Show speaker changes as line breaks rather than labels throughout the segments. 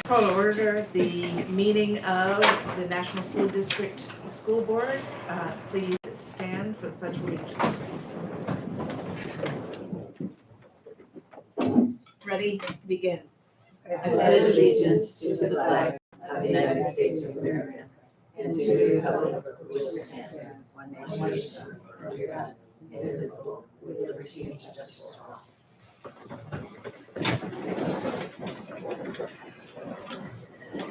Call to order the meeting of the National School District School Board. Please stand for the Pledge of Allegiance. Ready? Begin.
I pledge allegiance to the flag of the United States of America and to the republic for which it stands, one nation, under God, indivisible, with liberty and justice for all.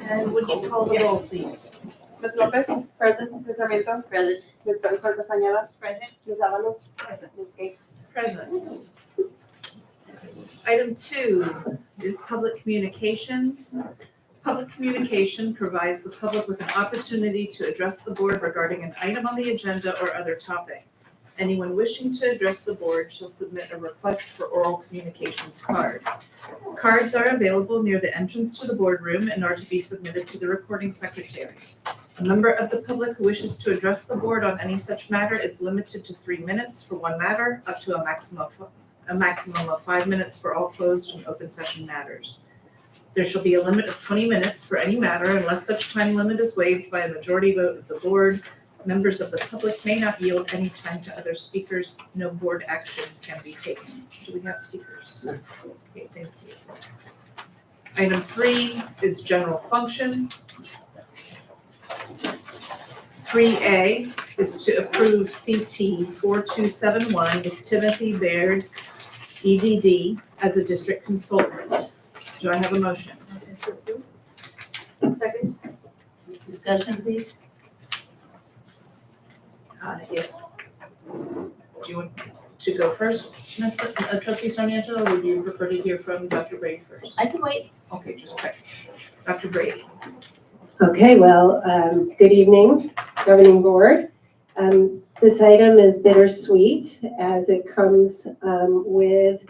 And would you call the roll, please?
Ms. Lopez? Present. Ms. Sarmiento?
Present.
Ms. Blanco Castañeda?
Present.
Ms. Avalos?
Present.
Ms. Gates?
Present. Item 2 is public communications. Public communication provides the public with an opportunity to address the board regarding an item on the agenda or other topic. Anyone wishing to address the board shall submit a request for oral communications card. Cards are available near the entrance to the boardroom and are to be submitted to the recording secretary. A member of the public who wishes to address the board on any such matter is limited to 3 minutes for one matter, up to a maximum of 5 minutes for all closed and open session matters. There shall be a limit of 20 minutes for any matter unless such time limit is waived by a majority vote of the board. Members of the public may not yield any time to other speakers. No board action can be taken. Do we have speakers? No. Okay, thank you. Item 3 is general functions. 3A is to approve CT 4271 with Timothy Baird, EDD, as a district consultant. Do I have a motion?
Second.
Discussion, please.
Yes. Do you want to go first, Trustee Sarmiento, or would you prefer to hear from Dr. Brady first?
I can wait.
Okay, just check. Dr. Brady.
Okay, well, good evening, Governing Board. This item is bittersweet as it comes with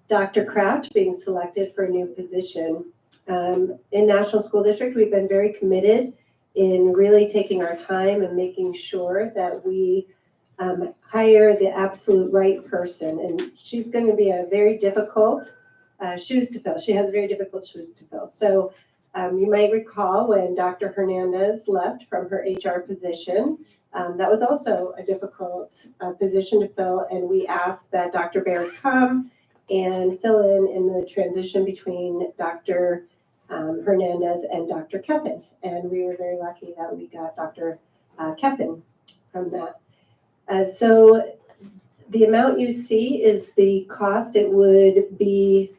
Dr. Kraft being selected for a new position. In National School District, we've been very committed in really taking our time and making sure that we hire the absolute right person. And she's going to be a very difficult shoes to fill. She has very difficult shoes to fill. So you might recall when Dr. Hernandez left from her HR position, that was also a difficult position to fill. And we asked that Dr. Baird come and fill in the transition between Dr. Hernandez and Dr. Keppen. And we were very lucky that we got Dr. Keppen from that. So the amount you see is the cost. It would be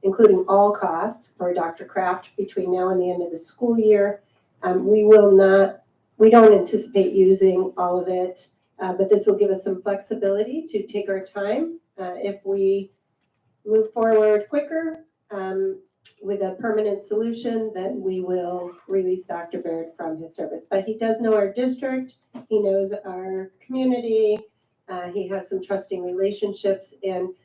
including all costs for Dr. Kraft between now and the end of the school year. We don't anticipate using all of it, but this will give us some flexibility to take our time. If we move forward quicker with a permanent solution, then we will release Dr. Baird from his service. But he does know our district, he knows our community, he has some trusting relationships, and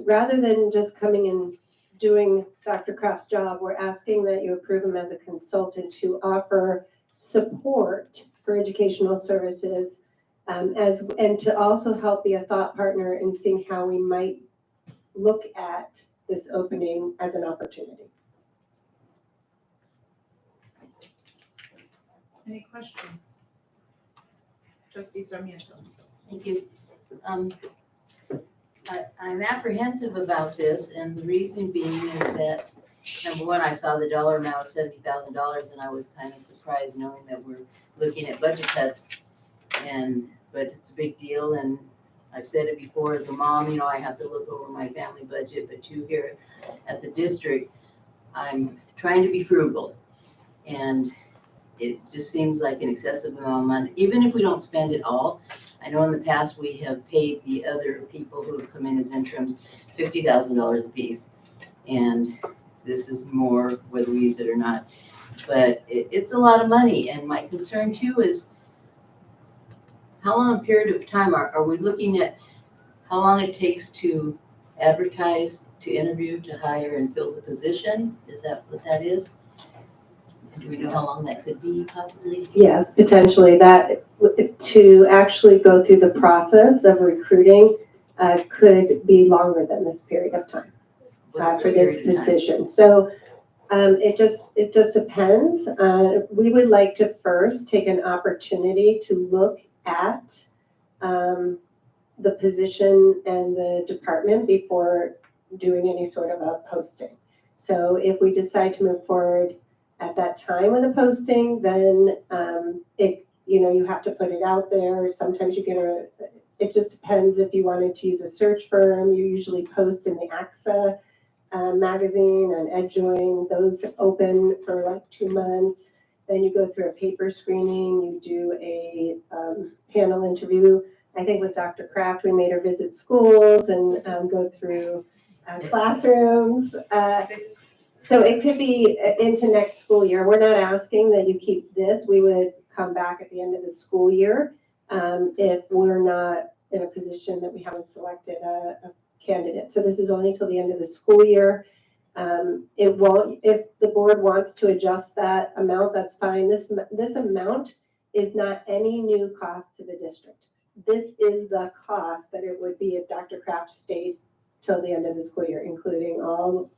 rather than just coming and doing Dr. Kraft's job, we're asking that you approve him as a consultant to offer support for educational services and to also help be a thought partner in seeing how we might look at this opening as an opportunity.
Any questions? Trustee Sarmiento.
Thank you. I'm apprehensive about this, and the reason being is that, number one, I saw the dollar amount of $70,000, and I was kind of surprised knowing that we're looking at budget cuts. But it's a big deal, and I've said it before as a mom, I have to look over my family budget, but here at the district, I'm trying to be frugal, and it just seems like an excessive amount of money, even if we don't spend it all. I know in the past we have paid the other people who have come in as interims $50,000 a piece, and this is more whether we use it or not. But it's a lot of money, and my concern too is how long a period of time are we looking at? How long it takes to advertise, to interview, to hire and fill the position? Is that what that is? And do we know how long that could be possibly?
Yes, potentially. That to actually go through the process of recruiting could be longer than this period of time
What's
for
the
this
period of time?
position. So It just depends. We would like to first take an opportunity to look at, the position and the department before doing any sort of a posting. So if we decide to move forward at that time with a posting, then, you have to put it out there. Sometimes you get it just depends if you wanted to use a search firm. You usually post in the AXA magazine and EdJoin. Those open for like 2 months. Then you go through a paper screening. You do a panel interview. I think with Dr. Kraft, we made her visit schools and go through classrooms. So it could be into next school year. We're not asking that you keep this. We would come back at the end of the school year if we're not in a position that we haven't selected a candidate. So this is only till the end of the school year. It won't, if the board wants to adjust that amount, that's fine. This amount is not any new cost to the district. This is the cost that it would be if Dr. Kraft stayed till the end of the school year, including all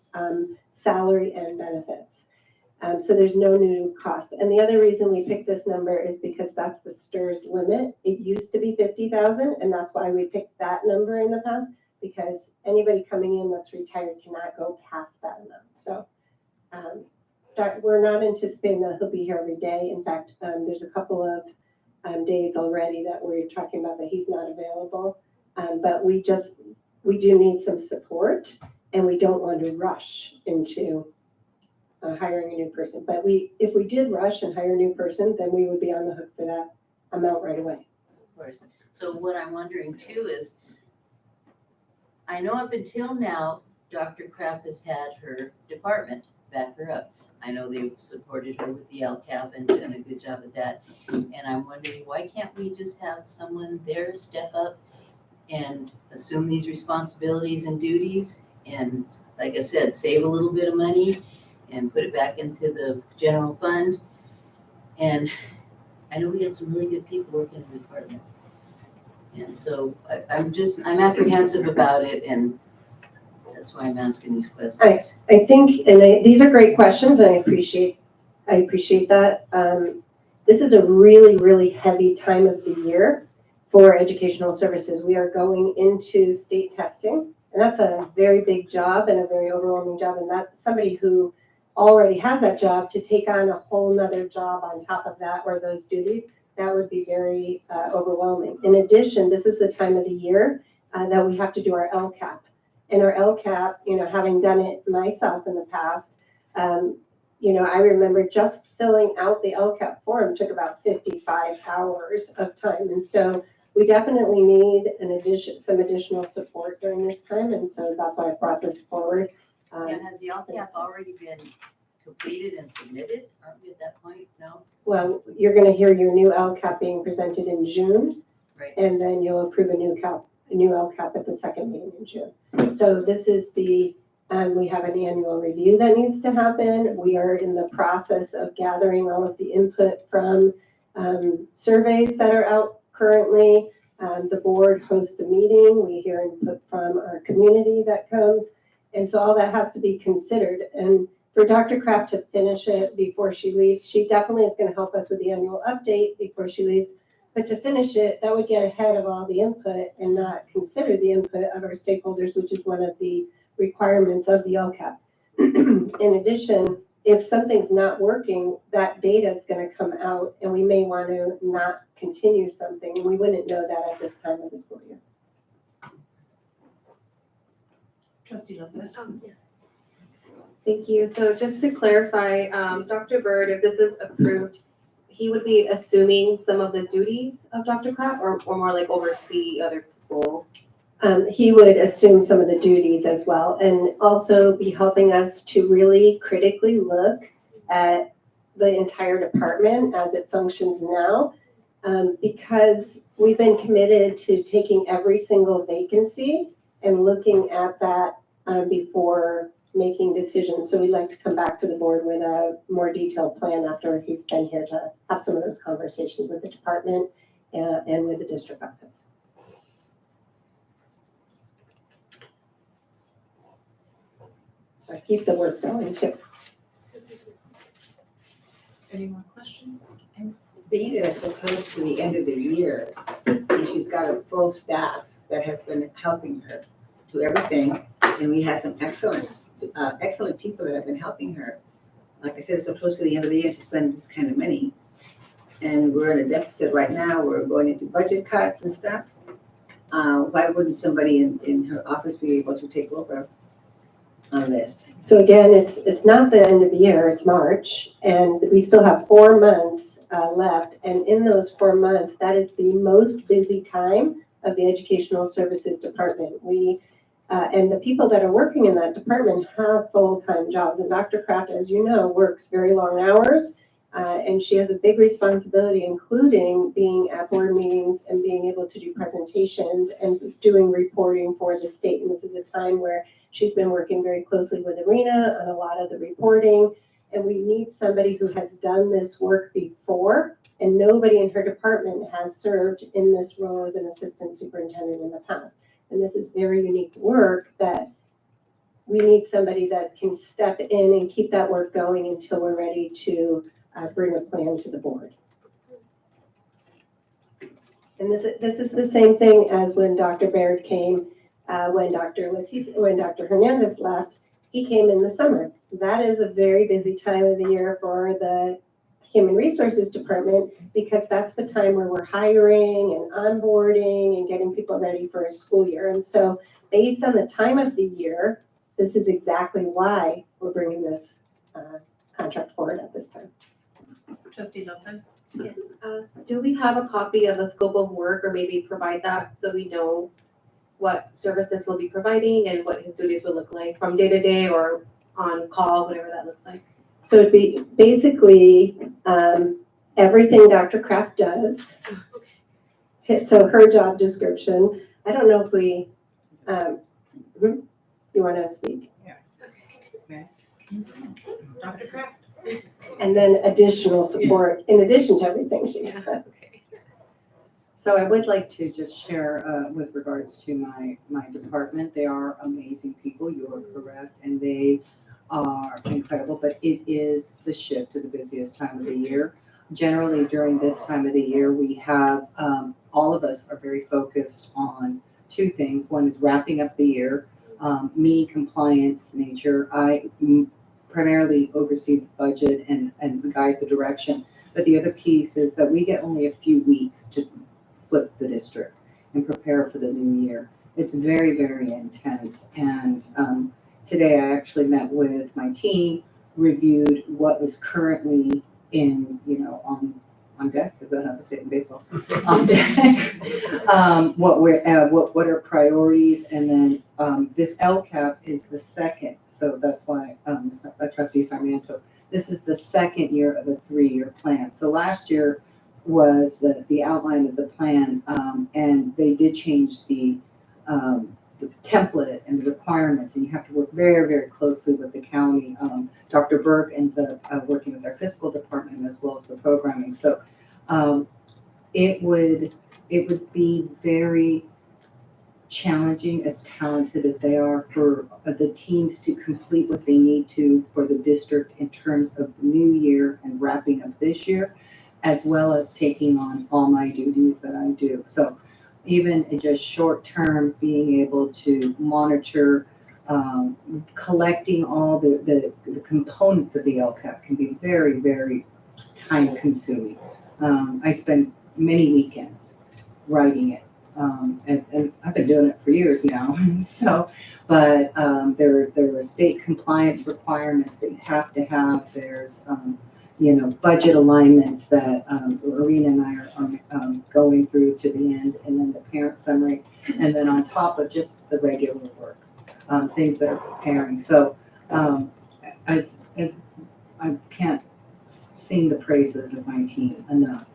salary and benefits. So there's no new cost. And the other reason we picked this number is because that's the STRS limit. It used to be 50,000, and that's why we picked that number in the past, because anybody coming in that's retired cannot go past that amount. So we're not anticipating that he'll be here every day. In fact, there's a couple of days already that we're talking about that he's not available. But we do need some support, and we don't want to rush into hiring a new person. But if we did rush and hire a new person, then we would be on the hook for that amount right away.
Of course. So what I'm wondering too is, I know up until now, Dr. Kraft has had her department back her up. I know they've supported her with the LCAP and done a good job at that. And I'm wondering, why can't we just have someone there step up and assume these responsibilities and duties? And like I said, save a little bit of money and put it back into the general fund. And I know we got some really good people working in the department. And so I'm apprehensive about it, and that's why I'm asking these questions.
I think, these are great questions, and I appreciate that. This is a really, really heavy time of the year for educational services. We are going into state testing, and that's a very big job and a very overwhelming job. And that's somebody who already has that job to take on a whole nother job on top of that, or those duties. That would be very overwhelming. In addition, this is the time of the year that we have to do our LCAP. And our LCAP, having done it myself in the past, I remember just filling out the LCAP form took about 55 hours of time. And so we definitely need some additional support during this time. And so that's why I brought this forward.
Has the LCAP already been completed and submitted? Aren't we at that point? No?
Well, you're going to hear your new LCAP being presented in June.
Right.
And then you'll approve a new LCAP at the second meeting in June. So this is we have an annual review that needs to happen. We are in the process of gathering all of the input from surveys that are out currently. The board hosts a meeting. We hear input from our community that comes. And so all that has to be considered. And for Dr. Kraft to finish it before she leaves, she definitely is going to help us with the annual update before she leaves. But to finish it, that would get ahead of all the input and not consider the input of our stakeholders, which is one of the requirements of the LCAP. In addition, if something's not working, that data is going to come out, and we may want to not continue something, and we wouldn't know that at this time of the school year.
Trustee Lopez.
Yes. Thank you. So just to clarify, Dr. Bird, if this is approved, he would be assuming some of the duties of Dr. Kraft, or more like oversee other people?
He would assume some of the duties as well, and also be helping us to really critically look at the entire department as it functions now, because we've been committed to taking every single vacancy and looking at that before making decisions. So we'd like to come back to the board with a more detailed plan after he's been here to have some of those conversations with the department and with the district office. Keep the work going too.
Any more questions?
Being that it's so close to the end of the year, and she's got a full staff that has been helping her do everything, and we have some excellent people that have been helping her. Like I said, it's so close to the end of the year to spend this kind of money. And we're in a deficit right now, we're going into budget cuts and stuff. Why wouldn't somebody in her office be able to take over on this?
So again, it's not the end of the year, it's March, and we still have 4 months left. And in those 4 months, that is the most busy time of the Educational Services Department. And the people that are working in that department have full-time jobs. And Dr. Kraft, as you know, works very long hours. And she has a big responsibility, including being at board meetings and being able to do presentations and doing reporting for the state. And this is a time where she's been working very closely with Arena on a lot of the reporting. And we need somebody who has done this work before, and nobody in her department has served in this role as an assistant superintendent in the past. And this is very unique work that we need somebody that can step in and keep that work going until we're ready to bring a plan to the board. And this is the same thing as when Dr. Baird came, when Dr. Hernandez left, he came in the summer. That is a very busy time of the year for the Human Resources Department, because that's the time where we're hiring and onboarding and getting people ready for a school year. And so based on the time of the year, this is exactly why we're bringing this contract forward at this time.
Trustee Lopez?
Yes. Do we have a copy of the scope of work, or maybe provide that so we know what services we'll be providing and what his duties will look like from day to day or on call, whatever that looks like?
So it'd be basically everything Dr. Kraft does. So her job description, I don't know if we, you want to speak?
Dr. Kraft?
And then additional support in addition to everything she does.
So I would like to just share with regards to my department. They are amazing people, you are correct, and they are incredible, but it is the shift to the busiest time of the year. Generally, during this time of the year, we have, all of us are very focused on 2 things. One is wrapping up the year, me, compliance, nature. I primarily oversee the budget and guide the direction. But the other piece is that we get only a few weeks to flip the district and prepare for the new year. It's very, very intense. And today I actually met with my team, reviewed what was currently in, on deck, is that how to say it in baseball? On deck. What are priorities, and then this LCAP is the second, so that's why Trustee Sarmiento, this is the second year of a 3-year plan. So last year was the outline of the plan, and they did change the template and the requirements, and you have to work very, very closely with the county. Dr. Burke ends up working with our fiscal department as well as the programming. So it would be very challenging, as talented as they are, for the teams to complete what they need to for the district in terms of the new year and wrapping up this year, as well as taking on all my duties that I do. So even in just short term, being able to monitor, collecting all the components of the LCAP can be very, very time consuming. I spend many weekends writing it. And I've been doing it for years now. So, but there are state compliance requirements that you have to have. There's budget alignments that Arena and I are going through to the end, and then the parent summary, and then on top of just the regular work, things that are preparing. So as I can't sing the praises of my team enough,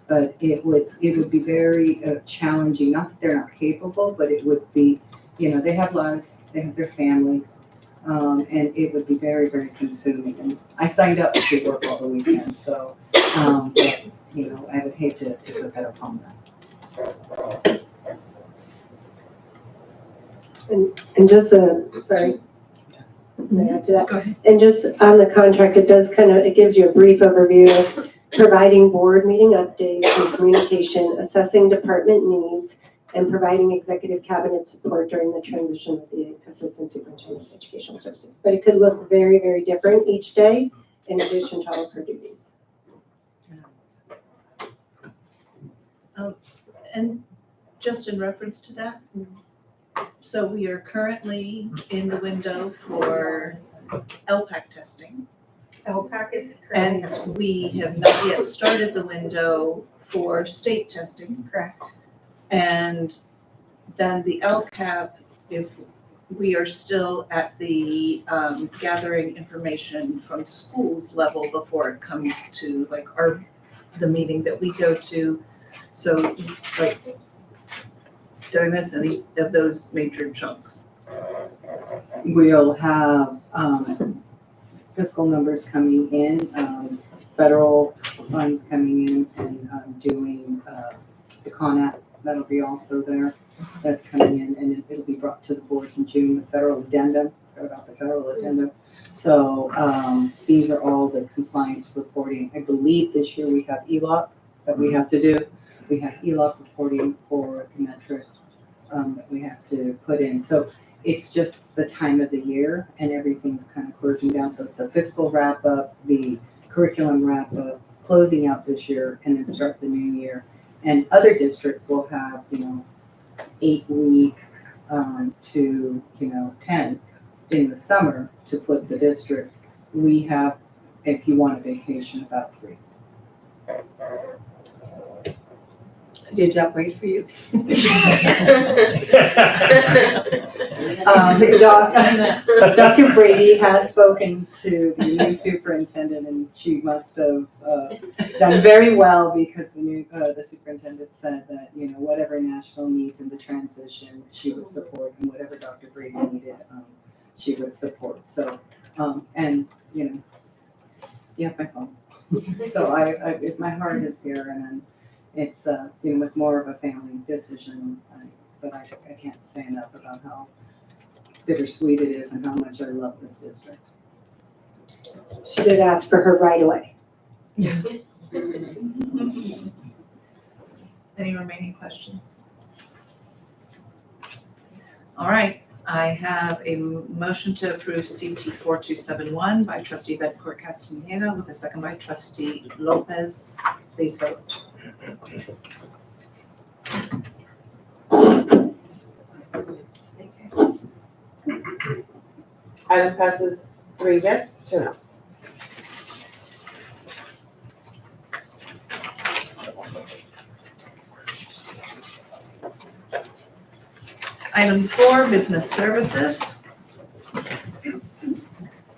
but it would be very challenging. Not that they're not capable, but it would be, they have lives, they have their families. And it would be very, very consuming. And I signed up to work all the weekend, so, but, I would hate to put that upon them.
And just sorry, May I add to that?
Go ahead.
And just on the contract, it gives you a brief overview of providing board meeting updates and communication, assessing department needs, and providing executive cabinet support during the transition of the Assistant Superintendent of Educational Services. But it could look very, very different each day in addition to all of her duties.
And just in reference to that, so we are currently in the window for LPAC testing.
LPAC is
And
correct.
we have not yet started the window for state testing.
Correct.
And then the LCAP, if we are still at the gathering information from schools level before it comes to like the meeting that we go to. So like, did I miss any of those major chunks?
We'll have fiscal numbers coming in, federal funds coming in and doing the CONAP, that'll be also there. That's coming in and it'll be brought to the board in June, the federal addendum, forgot about the federal addendum. So these are all the compliance reporting. I believe this year we have ELOC that we have to do. We have ELOC reporting for the metrics that we have to put in. So it's just the time of the year and everything's kind of closing down. So it's a fiscal wrap up, the curriculum wrap up, closing out this year and then start the new year. And other districts will have, 8 weeks to, 10 in the summer to flip the district. We have, if you want a vacation, about 3.
Did Jeff wait for you?
Dr. Brady has spoken to the new superintendent and she must have done very well because the superintendent said that, whatever national needs in the transition, she would support and whatever Dr. Brady needed, she would support. So, and, you have my phone. So if my heart is here and it's, it's more of a family decision, but I can't say enough about how bittersweet it is and how much I love this district.
She did ask for her right away.
Any remaining questions? All right, I have a motion to approve CT 4271 by trustee Bedcourt Castaneda with a second by trustee Lopez. Please vote.
Item passes 3 yes, 2 no.
Item 4, business services.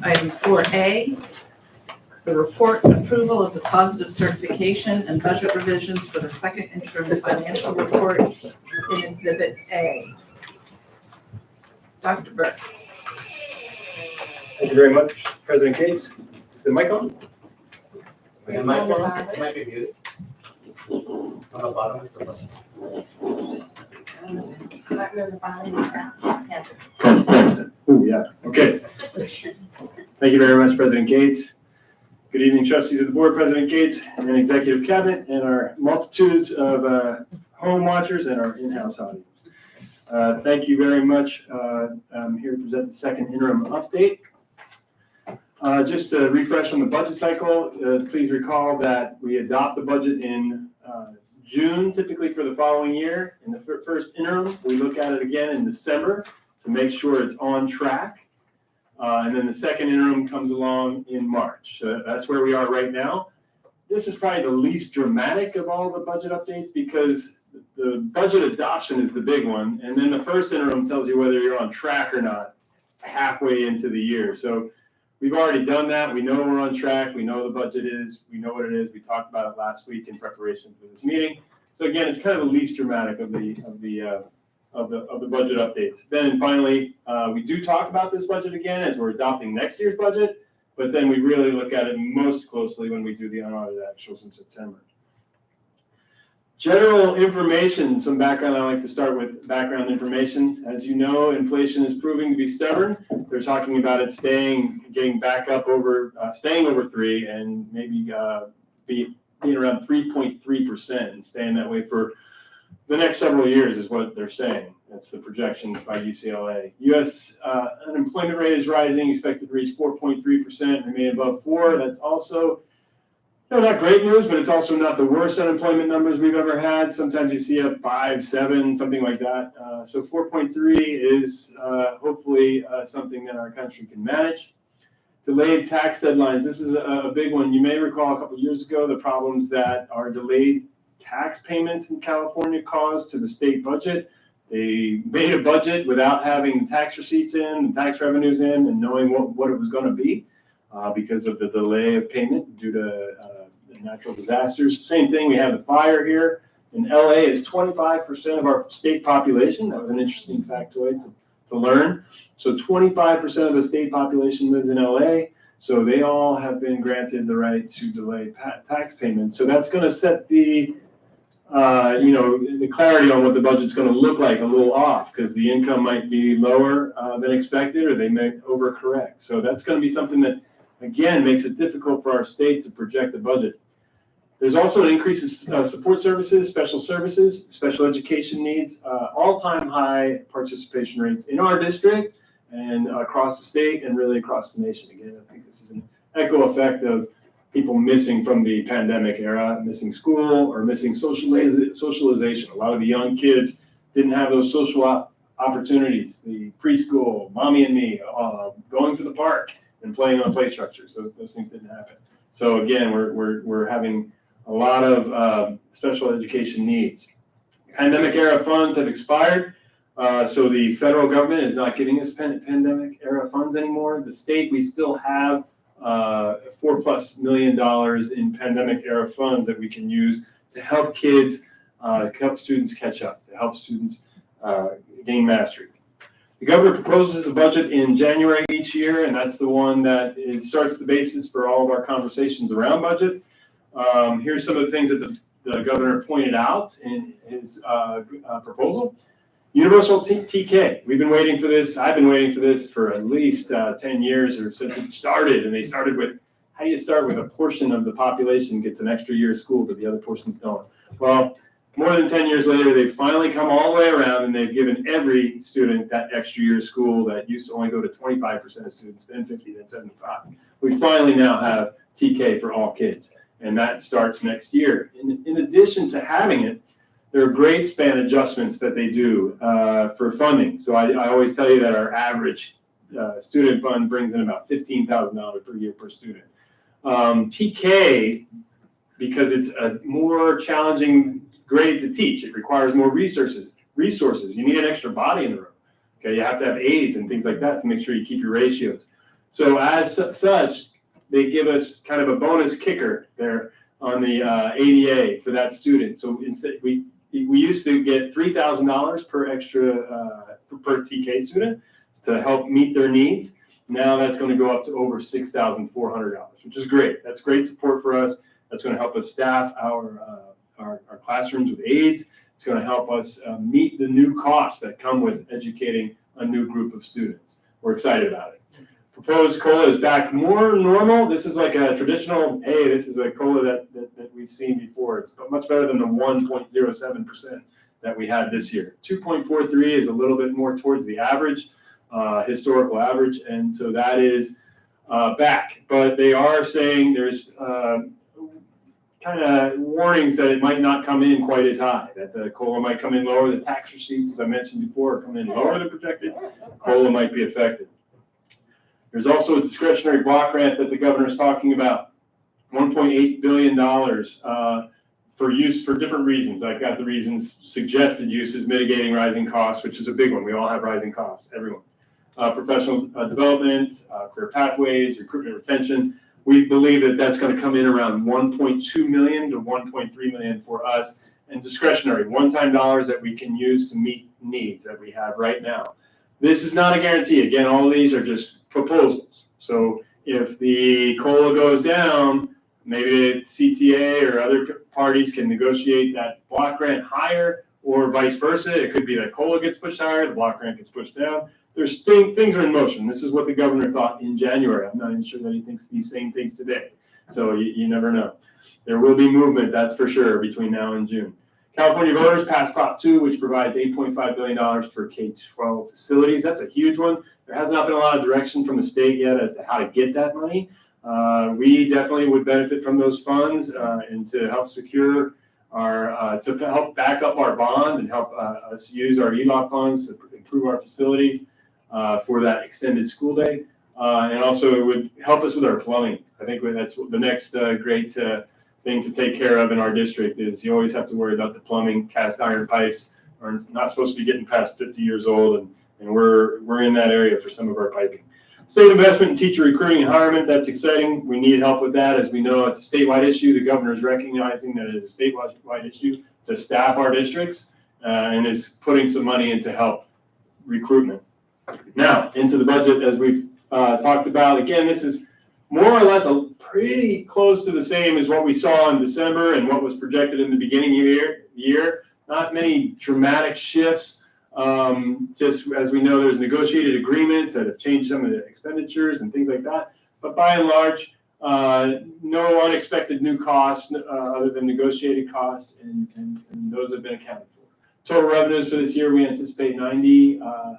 Item 4A, the report and approval of the positive certification and budget revisions for the second interim financial report in Exhibit A. Dr. Burke.
Thank you very much, President Gates. Is the mic on?
Is the mic on? It might be muted. On the bottom.
Test, test. Ooh, yeah, okay. Thank you very much, President Gates. Good evening, trustees of the board, President Gates, and executive cabinet, and our multitudes of home watchers and our in-house audience. Thank you very much. I'm here to present the second interim update. Just to refresh on the budget cycle, please recall that we adopt the budget in June, typically for the following year. In the first interim, we look at it again in December to make sure it's on track. And then the second interim comes along in March. So that's where we are right now. This is probably the least dramatic of all the budget updates because the budget adoption is the big one. And then the first interim tells you whether you're on track or not halfway into the year. So we've already done that. We know we're on track. We know the budget is. We know what it is. We talked about it last week in preparation for this meeting. So again, it's kind of the least dramatic of the budget updates. Then finally, we do talk about this budget again as we're adopting next year's budget, but then we really look at it most closely when we do the unaudited actuals in September. General information, some background. I like to start with background information. As you know, inflation is proving to be stubborn. They're talking about it getting back up over, staying over 3 and maybe being around 3.3% and staying that way for the next several years is what they're saying. That's the projections by UCLA. U.S. Unemployment rate is rising, expected to reach 4.3%, remain above 4. That's also not great news, but it's also not the worst unemployment numbers we've ever had. Sometimes you see a 5, 7, something like that. So 4.3 is hopefully something that our country can manage. Delayed tax deadlines. This is a big one. You may recall a couple of years ago the problems that our delayed tax payments in California caused to the state budget. They made a budget without having tax receipts in, tax revenues in, and knowing what it was going to be because of the delay of payment due to natural disasters. Same thing, we have the fire here. In LA, it's 25% of our state population. That was an interesting factoid to learn. So 25% of the state population lives in LA. So they all have been granted the right to delay tax payments. So that's going to set the clarity on what the budget's going to look like a little off because the income might be lower than expected or they may overcorrect. So that's going to be something that, again, makes it difficult for our state to project the budget. There's also an increase in support services, special education needs, all-time high participation rates in our district and across the state and really across the nation. Again, I think this is an echo effect of people missing from the pandemic era, missing school or missing socialization. A lot of the young kids didn't have those social opportunities, the preschool, mommy and me, going to the park and playing on play structures. Those things didn't happen. So again, we're having a lot of special education needs. Pandemic era funds have expired. So the federal government is not giving us pandemic era funds anymore. The state, we still have $4+ million in pandemic era funds that we can use to help kids, help students catch up, to help students gain mastery. The governor proposes a budget in January each year, and that's the one that starts the basis for all of our conversations around budget. Here's some of the things that the governor pointed out in his proposal. Universal TK. We've been waiting for this. I've been waiting for this for at least 10 years or since it started. And they started with, how do you start with a portion of the population gets an extra year of school, but the other portions don't? Well, more than 10 years later, they've finally come all the way around and they've given every student that extra year of school that used to only go to 25% of students, then 50, then 75. We finally now have TK for all kids. And that starts next year. In addition to having it, there are grade span adjustments that they do for funding. So I always tell you that our average student fund brings in about $15,000 per year per student. TK, because it's a more challenging grade to teach, it requires more resources. You need an extra body in the room. Okay, you have to have aides and things like that to make sure you keep your ratios. So as such, they give us kind of a bonus kicker there on the ADA for that student. So instead, we used to get $3,000 per extra per TK student to help meet their needs. Now that's going to go up to over $6,400, which is great. That's great support for us. That's going to help us staff our classrooms with aides. It's going to help us meet the new costs that come with educating a new group of students. We're excited about it. Proposed COLA is back more normal. This is like a traditional, hey, this is a COLA that we've seen before. It's much better than the 1.07% that we had this year. 2.43 is a little bit more towards the average, historical average, and so that is back. But they are saying there's kind of warnings that it might not come in quite as high, that the COLA might come in lower. The tax receipts, as I mentioned before, come in lower than projected. COLA might be affected. There's also a discretionary block grant that the governor is talking about, $1.8 billion for use for different reasons. I've got the reasons. Suggested use is mitigating rising costs, which is a big one. We all have rising costs, everyone. Professional development, career pathways, recruitment, retention. We believe that that's going to come in around $1.2 million to $1.3 million for us, and discretionary, one-time dollars that we can use to meet needs that we have right now. This is not a guarantee. Again, all of these are just proposals. So if the COLA goes down, maybe the CTA or other parties can negotiate that block grant higher, or vice versa. It could be that COLA gets pushed higher, the block grant gets pushed down. There's things are in motion. This is what the governor thought in January. I'm not even sure that he thinks these same things today. So you never know. There will be movement, that's for sure, between now and June. California voters passed Prop 2, which provides $8.5 billion for K-12 facilities. That's a huge one. There has not been a lot of direction from the state yet as to how to get that money. We definitely would benefit from those funds and to help secure our, to help back up our bond and help us use our ELOP funds to improve our facilities for that extended school day. And also it would help us with our plumbing. I think that's the next great thing to take care of in our district is you always have to worry about the plumbing. Cast iron pipes are not supposed to be getting past 50 years old, and we're in that area for some of our piping. State investment in teacher recruiting and hirement, that's exciting. We need help with that. As we know, it's a statewide issue. The governor is recognizing that it is a statewide issue to staff our districts and is putting some money into help recruitment. Now, into the budget, as we've talked about. Again, this is more or less pretty close to the same as what we saw in December and what was projected in the beginning of the year. Not many dramatic shifts. Just as we know, there's negotiated agreements that have changed some of the expenditures and things like that. But by and large, no unexpected new costs other than negotiated costs, and those have been accounted for. Total revenues for this year, we anticipate $90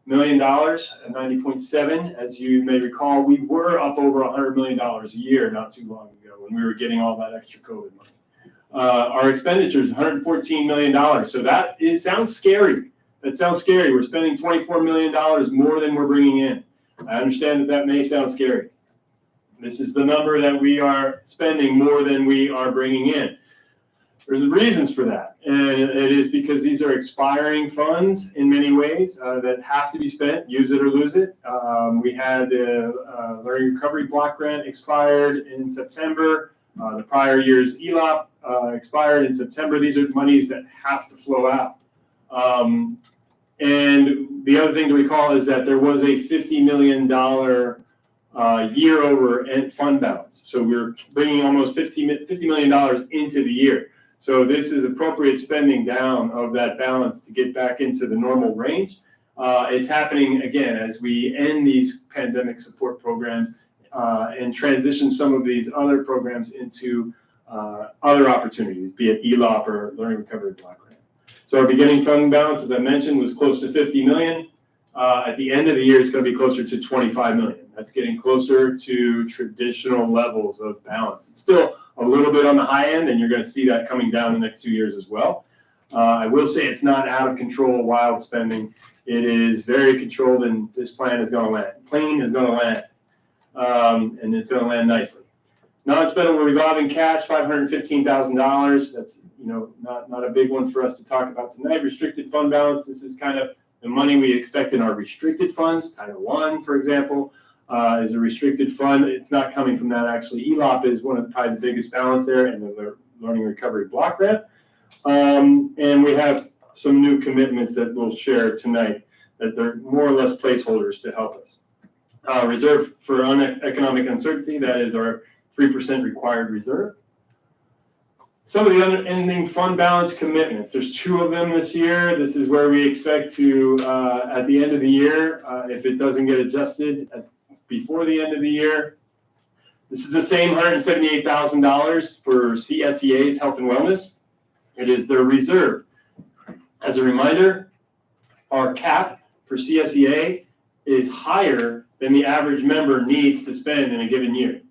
million, at 90.7. As you may recall, we were up over $100 million a year not too long ago when we were getting all that extra COVID money. Our expenditures, $114 million. So it sounds scary. That sounds scary. We're spending $24 million more than we're bringing in. I understand that may sound scary. This is the number that we are spending more than we are bringing in. There's reasons for that, and it is because these are expiring funds in many ways that have to be spent, use it or lose it. We had the Learning Recovery Block Grant expired in September. The prior year's ELOP expired in September. These are monies that have to flow out. And the other thing to recall is that there was a $50 million year over fund balance. So we're bringing almost $50 million into the year. So this is appropriate spending down of that balance to get back into the normal range. It's happening again as we end these pandemic support programs and transition some of these other programs into other opportunities, be it ELOP or Learning Recovery Block Grant. So our beginning fund balance, as I mentioned, was close to 50 million. At the end of the year, it's going to be closer to 25 million. That's getting closer to traditional levels of balance. It's still a little bit on the high end, and you're going to see that coming down the next 2 years as well. I will say it's not out of control, wild spending. It is very controlled, and this plan is going to land. Plane is going to land, and it's going to land nicely. Non-spendable revolving cash, $515,000. That's not a big one for us to talk about tonight. Restricted fund balance. This is kind of the money we expect in our restricted funds. Title I, for example, is a restricted fund. It's not coming from that actually. ELOP is one of probably the biggest balance there, and the Learning Recovery Block Grant. And we have some new commitments that we'll share tonight that they're more or less placeholders to help us. Reserve for economic uncertainty, that is our 3% required reserve. Some of the ending fund balance commitments, there's 2 of them this year. This is where we expect to, at the end of the year, if it doesn't get adjusted before the end of the year. This is the same $178,000 for CSEA's health and wellness. It is their reserve. As a reminder, our cap for CSEA is higher than the average member needs to spend in a given year.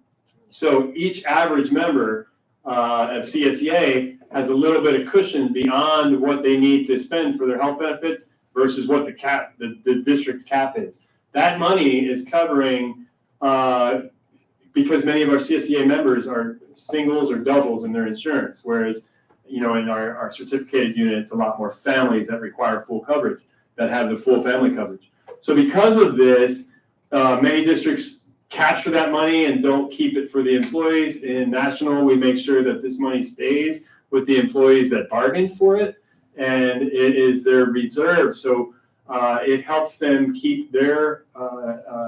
So each average member of CSEA has a little bit of cushion beyond what they need to spend for their health benefits versus what the district's cap is. That money is covering, because many of our CSEA members are singles or doubles in their insurance, whereas, in our certificated unit, it's a lot more families that require full coverage, that have the full family coverage. So because of this, many districts capture that money and don't keep it for the employees. In National, we make sure that this money stays with the employees that bargained for it, and it is their reserve. So it helps them keep their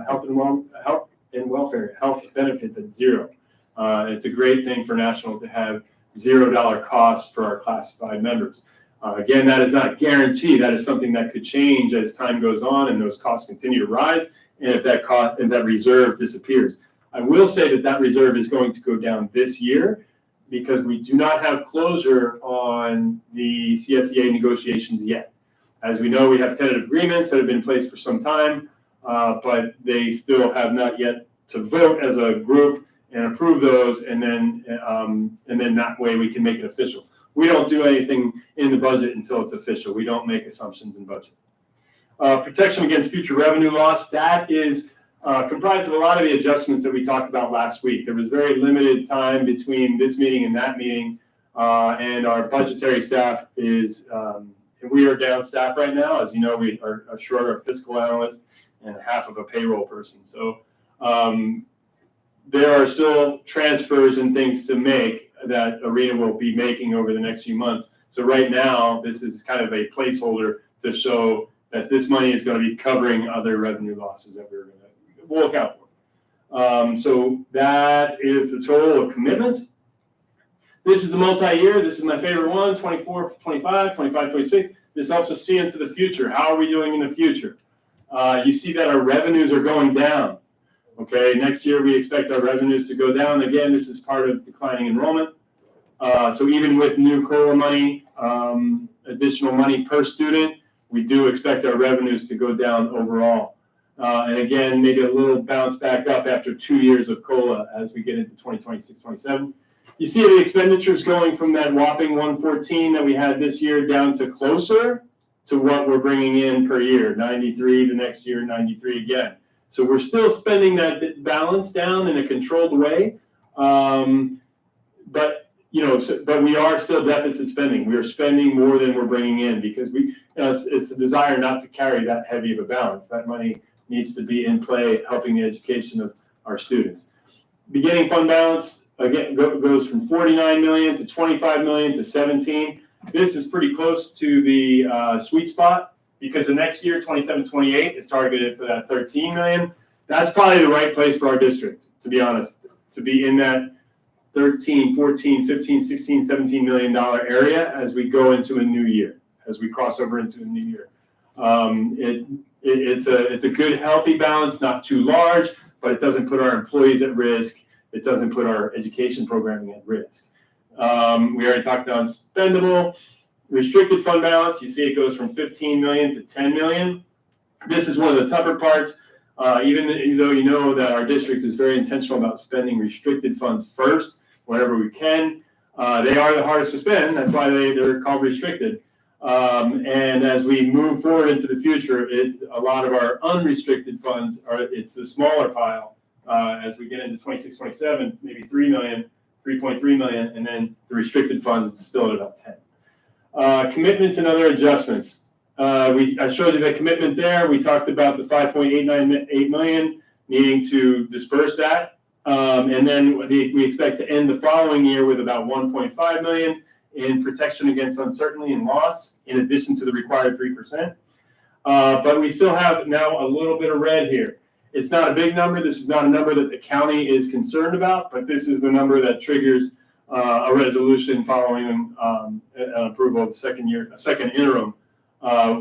health benefits at zero. It's a great thing for National to have $0 cost for our classified members. Again, that is not a guarantee. That is something that could change as time goes on and those costs continue to rise, and if that reserve disappears. I will say that reserve is going to go down this year because we do not have closure on the CSEA negotiations yet. As we know, we have tentative agreements that have been in place for some time, but they still have not yet to vote as a group and approve those, and then that way we can make it official. We don't do anything in the budget until it's official. We don't make assumptions in budget. Protection against future revenue loss, that is comprised of a lot of the adjustments that we talked about last week. There was very limited time between this meeting and that meeting, and our budgetary staff is, we are down staff right now. As you know, we are short our fiscal analyst and half of a payroll person. So there are still transfers and things to make that Arena will be making over the next few months. So right now, this is kind of a placeholder to show that this money is going to be covering other revenue losses that we'll account for. So that is the total of commitments. This is the multi-year. This is my favorite one, 24, 25, 25, 26. This helps us see into the future. How are we doing in the future? You see that our revenues are going down. Okay, next year we expect our revenues to go down. Again, this is part of declining enrollment. So even with new COLA money, additional money per student, we do expect our revenues to go down overall. And again, maybe a little bounce back up after 2 years of COLA as we get into 2026, 27. You see the expenditures going from that whopping 114 that we had this year down to closer to what we're bringing in per year, 93 the next year, 93 again. So we're still spending that balance down in a controlled way, but we are still deficit spending. We are spending more than we're bringing in because it's a desire not to carry that heavy of a balance. That money needs to be in play, helping the education of our students. Beginning fund balance again goes from 49 million to 25 million to 17. This is pretty close to the sweet spot, because the next year, 27-28, is targeted for that 13 million. That's probably the right place for our district, to be honest, to be in that 13, 14, 15, 16, 17 million dollar area as we go into a new year, as we cross over into a new year. It's a good, healthy balance, not too large, but it doesn't put our employees at risk. It doesn't put our education programming at risk. We already talked about spendable. Restricted fund balance, you see it goes from 15 million to 10 million. This is one of the tougher parts, even though you know that our district is very intentional about spending restricted funds first whenever we can. They are the hardest to spend. That's why they're called restricted. And as we move forward into the future, a lot of our unrestricted funds it's the smaller pile. As we get into 26, 27, maybe 3 million, 3.3 million, and then the restricted funds is still at about 10. Commitments and other adjustments. I showed you the commitment there. We talked about the 5.898 million needing to disperse that. And then we expect to end the following year with about 1.5 million in protection against uncertainty and loss, in addition to the required 3%. But we still have now a little bit of red here. It's not a big number. This is not a number that the county is concerned about, but this is the number that triggers a resolution following an approval of the second interim.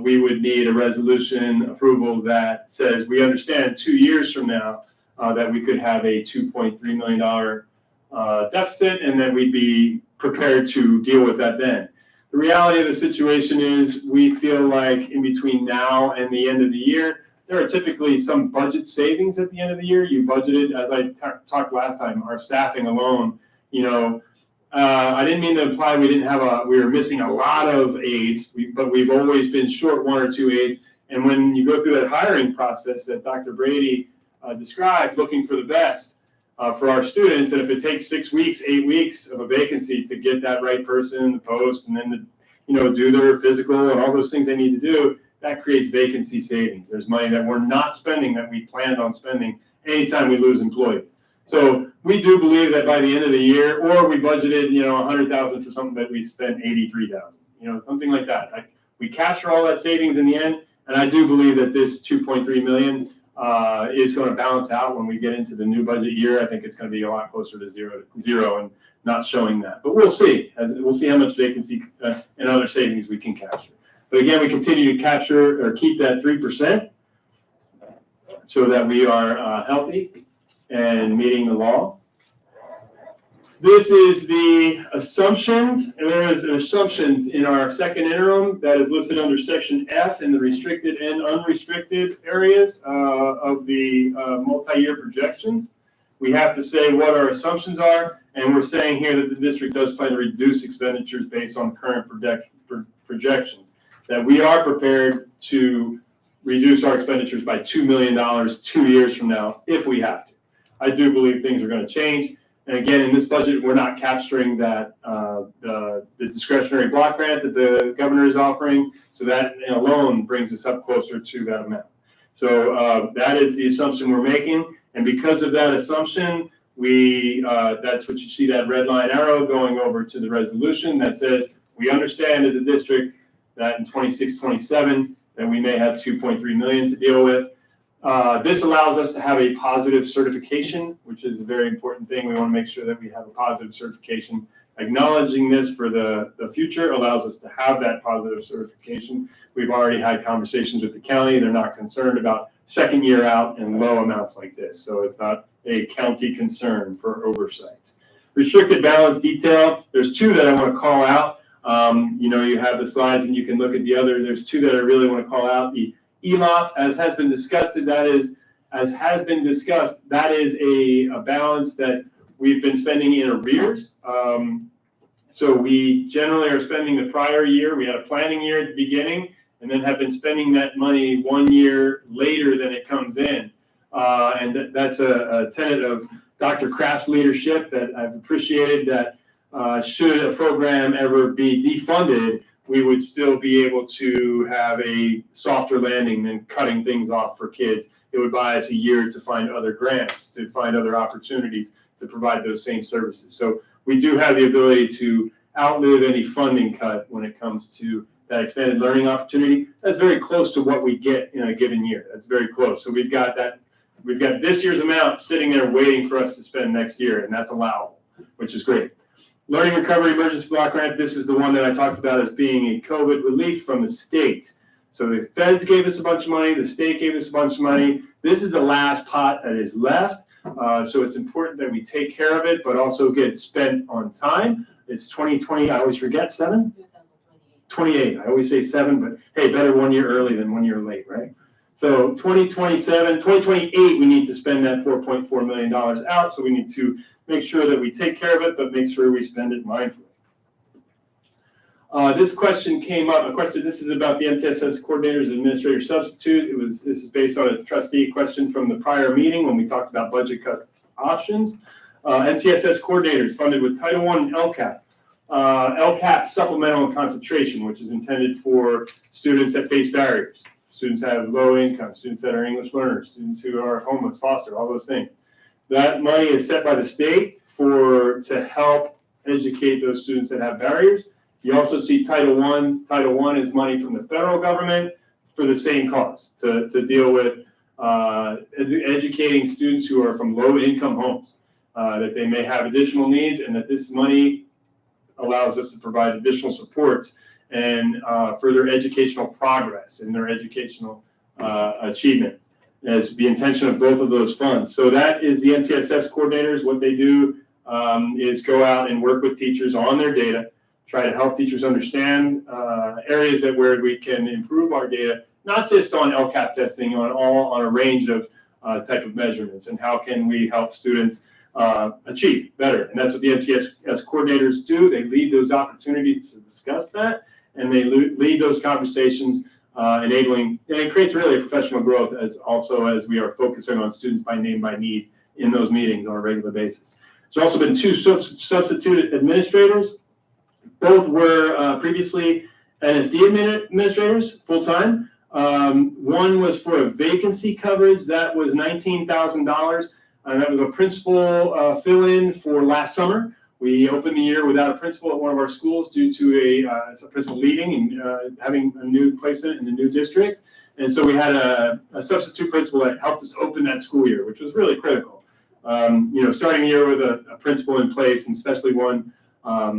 We would need a resolution approval that says we understand 2 years from now that we could have a $2.3 million deficit, and then we'd be prepared to deal with that then. The reality of the situation is we feel like in between now and the end of the year, there are typically some budget savings at the end of the year. You budgeted, as I talked last time, our staffing alone, I didn't mean to imply we were missing a lot of aides, but we've always been short 1 or 2 aides. And when you go through that hiring process that Dr. Brady described, looking for the best for our students, and if it takes 6 weeks, 8 weeks of a vacancy to get that right person in the post, and then do their physical and all those things they need to do, that creates vacancy savings. There's money that we're not spending that we planned on spending anytime we lose employees. So we do believe that by the end of the year, or we budgeted, $100,000 for something that we spent $83,000, something like that. We capture all that savings in the end, and I do believe that this 2.3 million is going to balance out when we get into the new budget year. I think it's going to be a lot closer to zero and not showing that. But we'll see, we'll see how much vacancy and other savings we can capture. But again, we continue to capture or keep that 3% so that we are healthy and meeting the law. This is the assumptions, and there is assumptions in our second interim that is listed under section F in the restricted and unrestricted areas of the multi-year projections. We have to say what our assumptions are, and we're saying here that the district does plan to reduce expenditures based on current projections, that we are prepared to reduce our expenditures by $2 million 2 years from now if we have to. I do believe things are going to change. And again, in this budget, we're not capturing that the discretionary block grant that the governor is offering. So that alone brings us up closer to that amount. So that is the assumption we're making. And because of that assumption, that's what you see, that red line arrow going over to the resolution that says we understand as a district that in 26-27 that we may have 2.3 million to deal with. This allows us to have a positive certification, which is a very important thing. We want to make sure that we have a positive certification. Acknowledging this for the future allows us to have that positive certification. We've already had conversations with the county. They're not concerned about second year out and low amounts like this. So it's not a county concern for oversight. Restricted balance detail. There's two that I want to call out. You have the slides and you can look at the other. There's two that I really want to call out. The ELOP, as has been discussed, that is a balance that we've been spending in arrears. So we generally are spending the prior year. We had a planning year at the beginning and then have been spending that money 1 year later than it comes in. And that's a tenet of Dr. Kraft's leadership that I've appreciated, that should a program ever be defunded, we would still be able to have a softer landing than cutting things off for kids. It would buy us a year to find other grants, to find other opportunities to provide those same services. So we do have the ability to outlive any funding cut when it comes to that expanded learning opportunity. That's very close to what we get in a given year. That's very close. So we've got this year's amount sitting there waiting for us to spend next year, and that's allowable, which is great. Learning Recovery Emergency Block Grant, this is the one that I talked about as being a COVID relief from the state. So the feds gave us a bunch of money, the state gave us a bunch of money. This is the last pot that is left. So it's important that we take care of it, but also get spent on time. It's 2020, I always forget, 28. I always say 7, but hey, better 1 year early than 1 year late, right? So 2028, we need to spend that $4.4 million out. So we need to make sure that we take care of it, but make sure we spend it mindfully. This question came up. This is about the MTSS coordinators and administrator substitute. This is based on a trustee question from the prior meeting when we talked about budget cut options. MTSS coordinators funded with Title I and LCAP. LCAP supplemental and concentration, which is intended for students that face barriers. Students that have low income, students that are English learners, students who are homeless, foster, all those things. That money is set by the state to help educate those students that have barriers. You also see Title I. Title I is money from the federal government for the same cause, to deal with educating students who are from low income homes, that they may have additional needs, and that this money allows us to provide additional supports and further educational progress in their educational achievement. As the intention of both of those funds. So that is the MTSS coordinators. What they do is go out and work with teachers on their data, try to help teachers understand areas where we can improve our data, not just on LCAP testing, on a range of type of measurements, and how can we help students achieve better. And that's what the MTSS coordinators do. They lead those opportunities to discuss that, and they lead those conversations, enabling, and it creates really a professional growth as we are focusing on students by name, by need in those meetings on a regular basis. There's also been 2 substitute administrators. Both were previously NSD administrators, full-time. One was for a vacancy coverage that was $19,000. That was a principal fill-in for last summer. We opened the year without a principal at one of our schools due to a principal leaving and having a new placement in the new district. And so we had a substitute principal that helped us open that school year, which was really critical. Starting the year with a principal in place, and especially one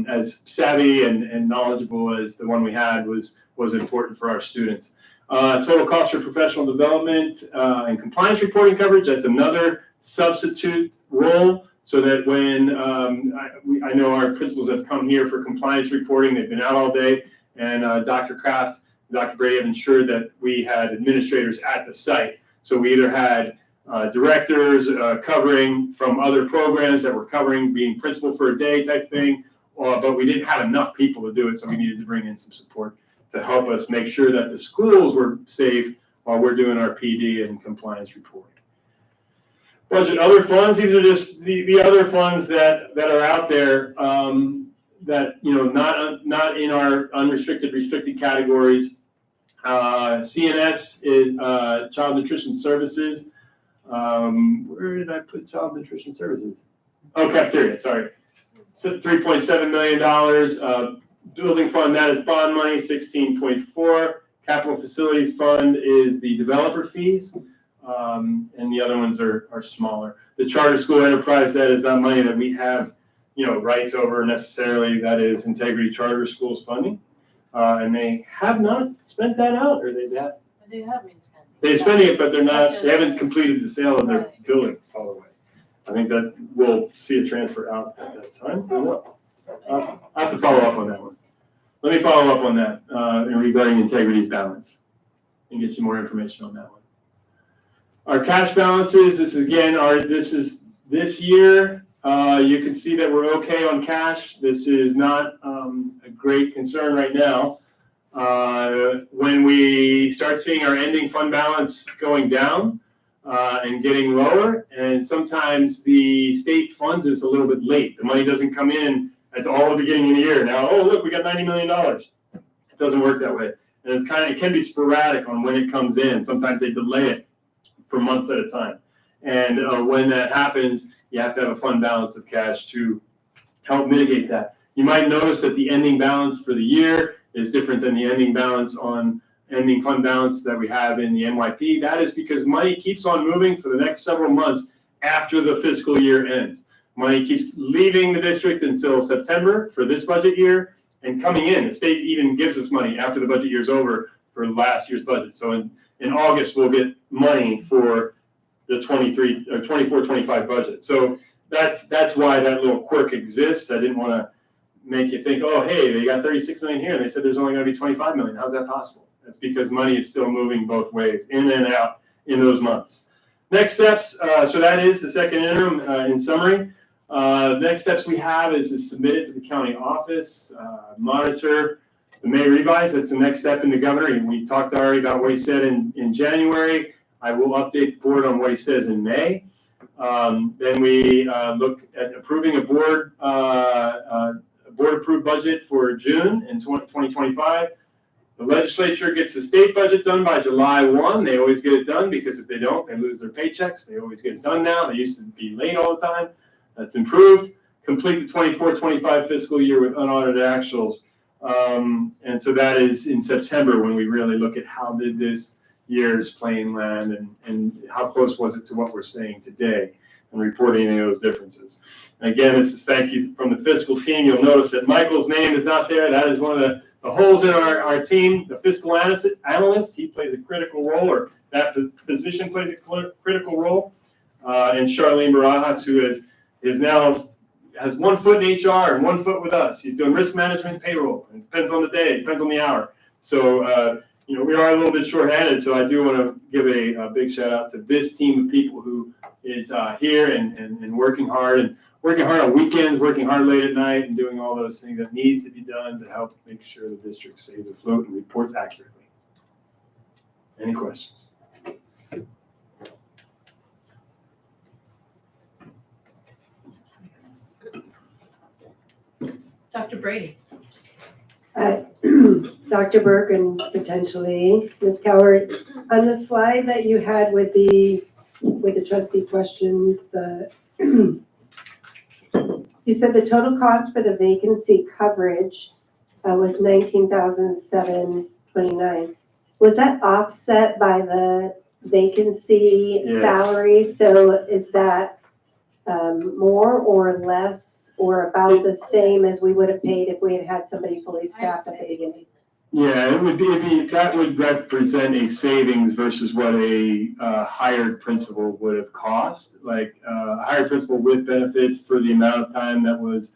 as savvy and knowledgeable as the one we had was important for our students. Total cost for professional development and compliance reporting coverage, that's another substitute role, so that when I know our principals have come here for compliance reporting, they've been out all day, and Dr. Kraft, Dr. Brady have ensured that we had administrators at the site. So we either had directors covering from other programs that were covering being principal for a day type thing, but we didn't have enough people to do it, so we needed to bring in some support to help us make sure that the schools were safe while we're doing our PD and compliance reporting. Budget other funds, these are just the other funds that are out there that, not in our unrestricted, restricted categories. CNS is Child Nutrition Services. Where did I put Child Nutrition Services? Oh, cafeteria, sorry. $3.7 million. Building fund, that is bond money, 16.4. Capital Facilities Fund is the developer fees. And the other ones are smaller. The Charter School Enterprise, that is not money that we have, rights over necessarily. That is Integrity Charter Schools funding. And they have not spent that out, or they have.
They have been spending.
They're spending it, but they haven't completed the sale of their building all the way. I think that we'll see a transfer out at that time. I have to follow up on that one. Let me follow up on that regarding Integrity's balance and get you more information on that one. Our cash balances, this is this year. You can see that we're okay on cash. This is not a great concern right now. When we start seeing our ending fund balance going down and getting lower, and sometimes the state funds us a little bit late. The money doesn't come in at all the beginning of the year. Now, oh, look, we got $90 million. It doesn't work that way. And it can be sporadic on when it comes in. Sometimes they delay it for months at a time. And when that happens, you have to have a fund balance of cash to help mitigate that. You might notice that the ending balance for the year is different than the ending balance on ending fund balance that we have in the NYP. That is because money keeps on moving for the next several months after the fiscal year ends. Money keeps leaving the district until September for this budget year and coming in. The state even gives us money after the budget year is over for last year's budget. So in August, we'll get money for the 24-25 budget. So that's why that little quirk exists. I didn't want to make you think, oh, hey, they got 36 million here, and they said there's only going to be 25 million. How's that possible? That's because money is still moving both ways, in and out in those months. Next steps, so that is the second interim in summary. Next steps we have is to submit it to the county office, monitor the May revise. That's the next step in the governor. And we talked already about what he said in January. I will update the board on what he says in May. Then we look at approving a board approved budget for June in 2025. The legislature gets the state budget done by July 1. They always get it done because if they don't, they lose their paychecks. They always get it done now. They used to be late all the time. That's improved. Complete the 24-25 fiscal year with unaudited actuals. And so that is in September when we really look at how did this year's playing land and how close was it to what we're saying today and reporting any of those differences. And again, this is thank you from the fiscal team. You'll notice that Michael's name is not there. That is one of the holes in our team. The fiscal analyst, he plays a critical role, or that position plays a critical role. And Charlene Barajas, who has 1 foot in HR and 1 foot with us. He's doing risk management, payroll. It depends on the day, it depends on the hour. So, we are a little bit shorthanded, so I do want to give a big shout out to this team of people who is here and working hard on weekends, working hard late at night, and doing all those things that need to be done to help make sure the district stays afloat and reports accurately. Any questions?
Dr. Brady.
Dr. Burke and potentially Ms. Coward, on the slide that you had with the trustee questions, you said the total cost for the vacancy coverage was $19,729. Was that offset by the vacancy
Yes.
salary? So is that more or less or about the same as we would have paid if we had had somebody fully staffed at the beginning?
Yeah, that would represent a savings versus what a hired principal would have cost. Like a hired principal with benefits for the amount of time that was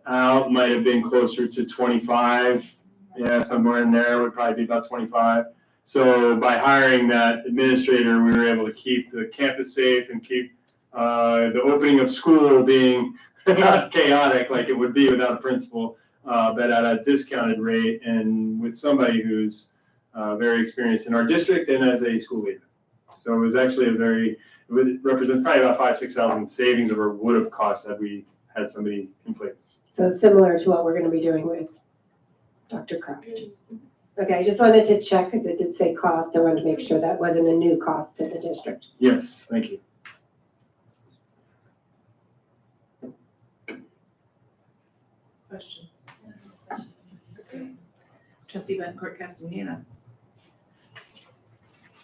out might have been closer to 25. Yeah, somewhere in there would probably be about 25. So by hiring that administrator, we were able to keep the campus safe and keep the opening of school being not chaotic like it would be without a principal. But at a discounted rate and with somebody who's very experienced in our district and as a school leader. So it was actually it would represent probably about 5,000-6,000 savings over would have cost had we had somebody in place.
So similar to what we're gonna be doing with Dr. Croft. Okay, I just wanted to check because it did say cost. I wanted to make sure that wasn't a new cost to the district.
Yes, thank you.
Questions? Trustee Bencourt Castaneda.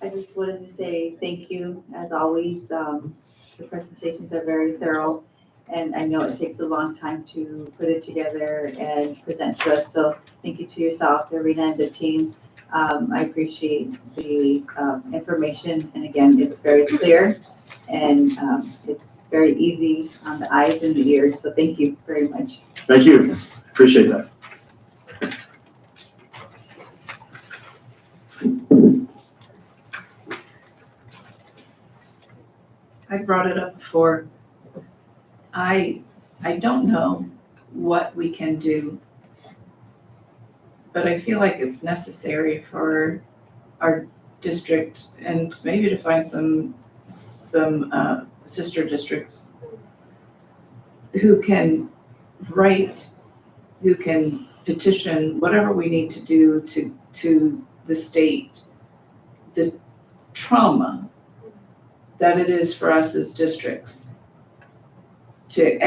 I just wanted to say thank you, as always. The presentations are very thorough, and I know it takes a long time to put it together and present to us. So thank you to yourself, Irina, and the team. I appreciate the information, and again, it's very clear, and it's very easy on the eyes and the ears. So thank you very much.
Thank you. Appreciate that.
I brought it up before. I don't know what we can do, but I feel like it's necessary for our district and maybe to find some sister districts who can write, who can petition, whatever we need to do to the state, the trauma that it is for us as districts to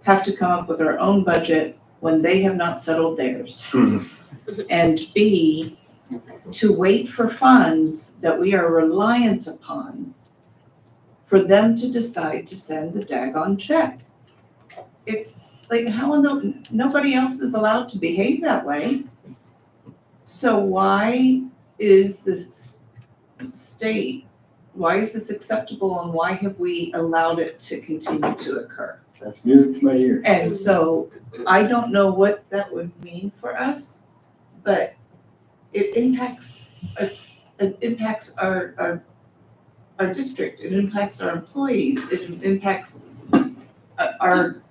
have to come up with our own budget when they have not settled theirs. And B, to wait for funds that we are reliant upon for them to decide to send the daggone check. It's like, nobody else is allowed to behave that way. So why is this why is this acceptable and why have we allowed it to continue to occur?
That's music to my ears.
And so I don't know what that would mean for us, but it impacts our district, it impacts our employees, it impacts our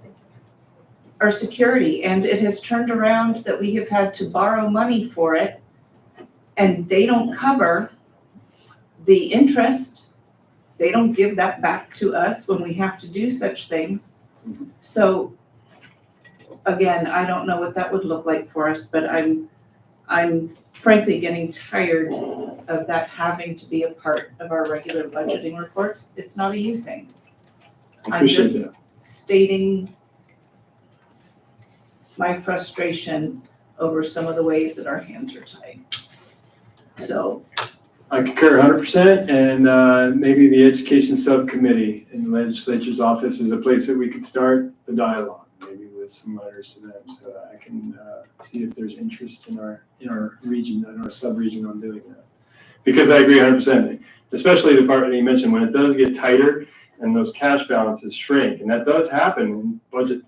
security, and it has turned around that we have had to borrow money for it, and they don't cover the interest. They don't give that back to us when we have to do such things. So again, I don't know what that would look like for us, but I'm frankly getting tired of that having to be a part of our regular budgeting reports. It's not a you thing.
I
I'm
appreciate
just
that.
stating my frustration over some of the ways that our hands are tied. So
I concur 100%, and maybe the education subcommittee in the legislature's office is a place that we could start the dialogue, maybe with some letters to them, so that I can see if there's interest in our region, in our sub-region on doing that. Because I agree 100%, especially the part that you mentioned, when it does get tighter and those cash balances shrink, and that does happen in budget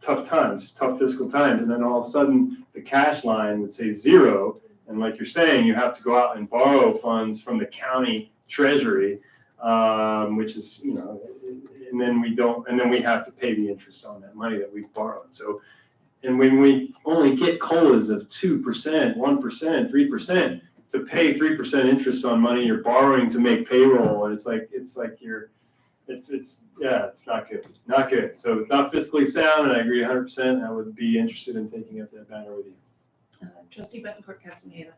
tough times, tough fiscal times, and then all of a sudden the cash line would say zero. And like you're saying, you have to go out and borrow funds from the county treasury, which is, and then we have to pay the interest on that money that we've borrowed. So, and when we only get COLAs of 2%, 1%, 3%, to pay 3% interest on money you're borrowing to make payroll, and it's not good, not good. So it's not fiscally sound, and I agree 100%. I would be interested in taking up that banner with you.
Trustee Bettencourt Castaneda.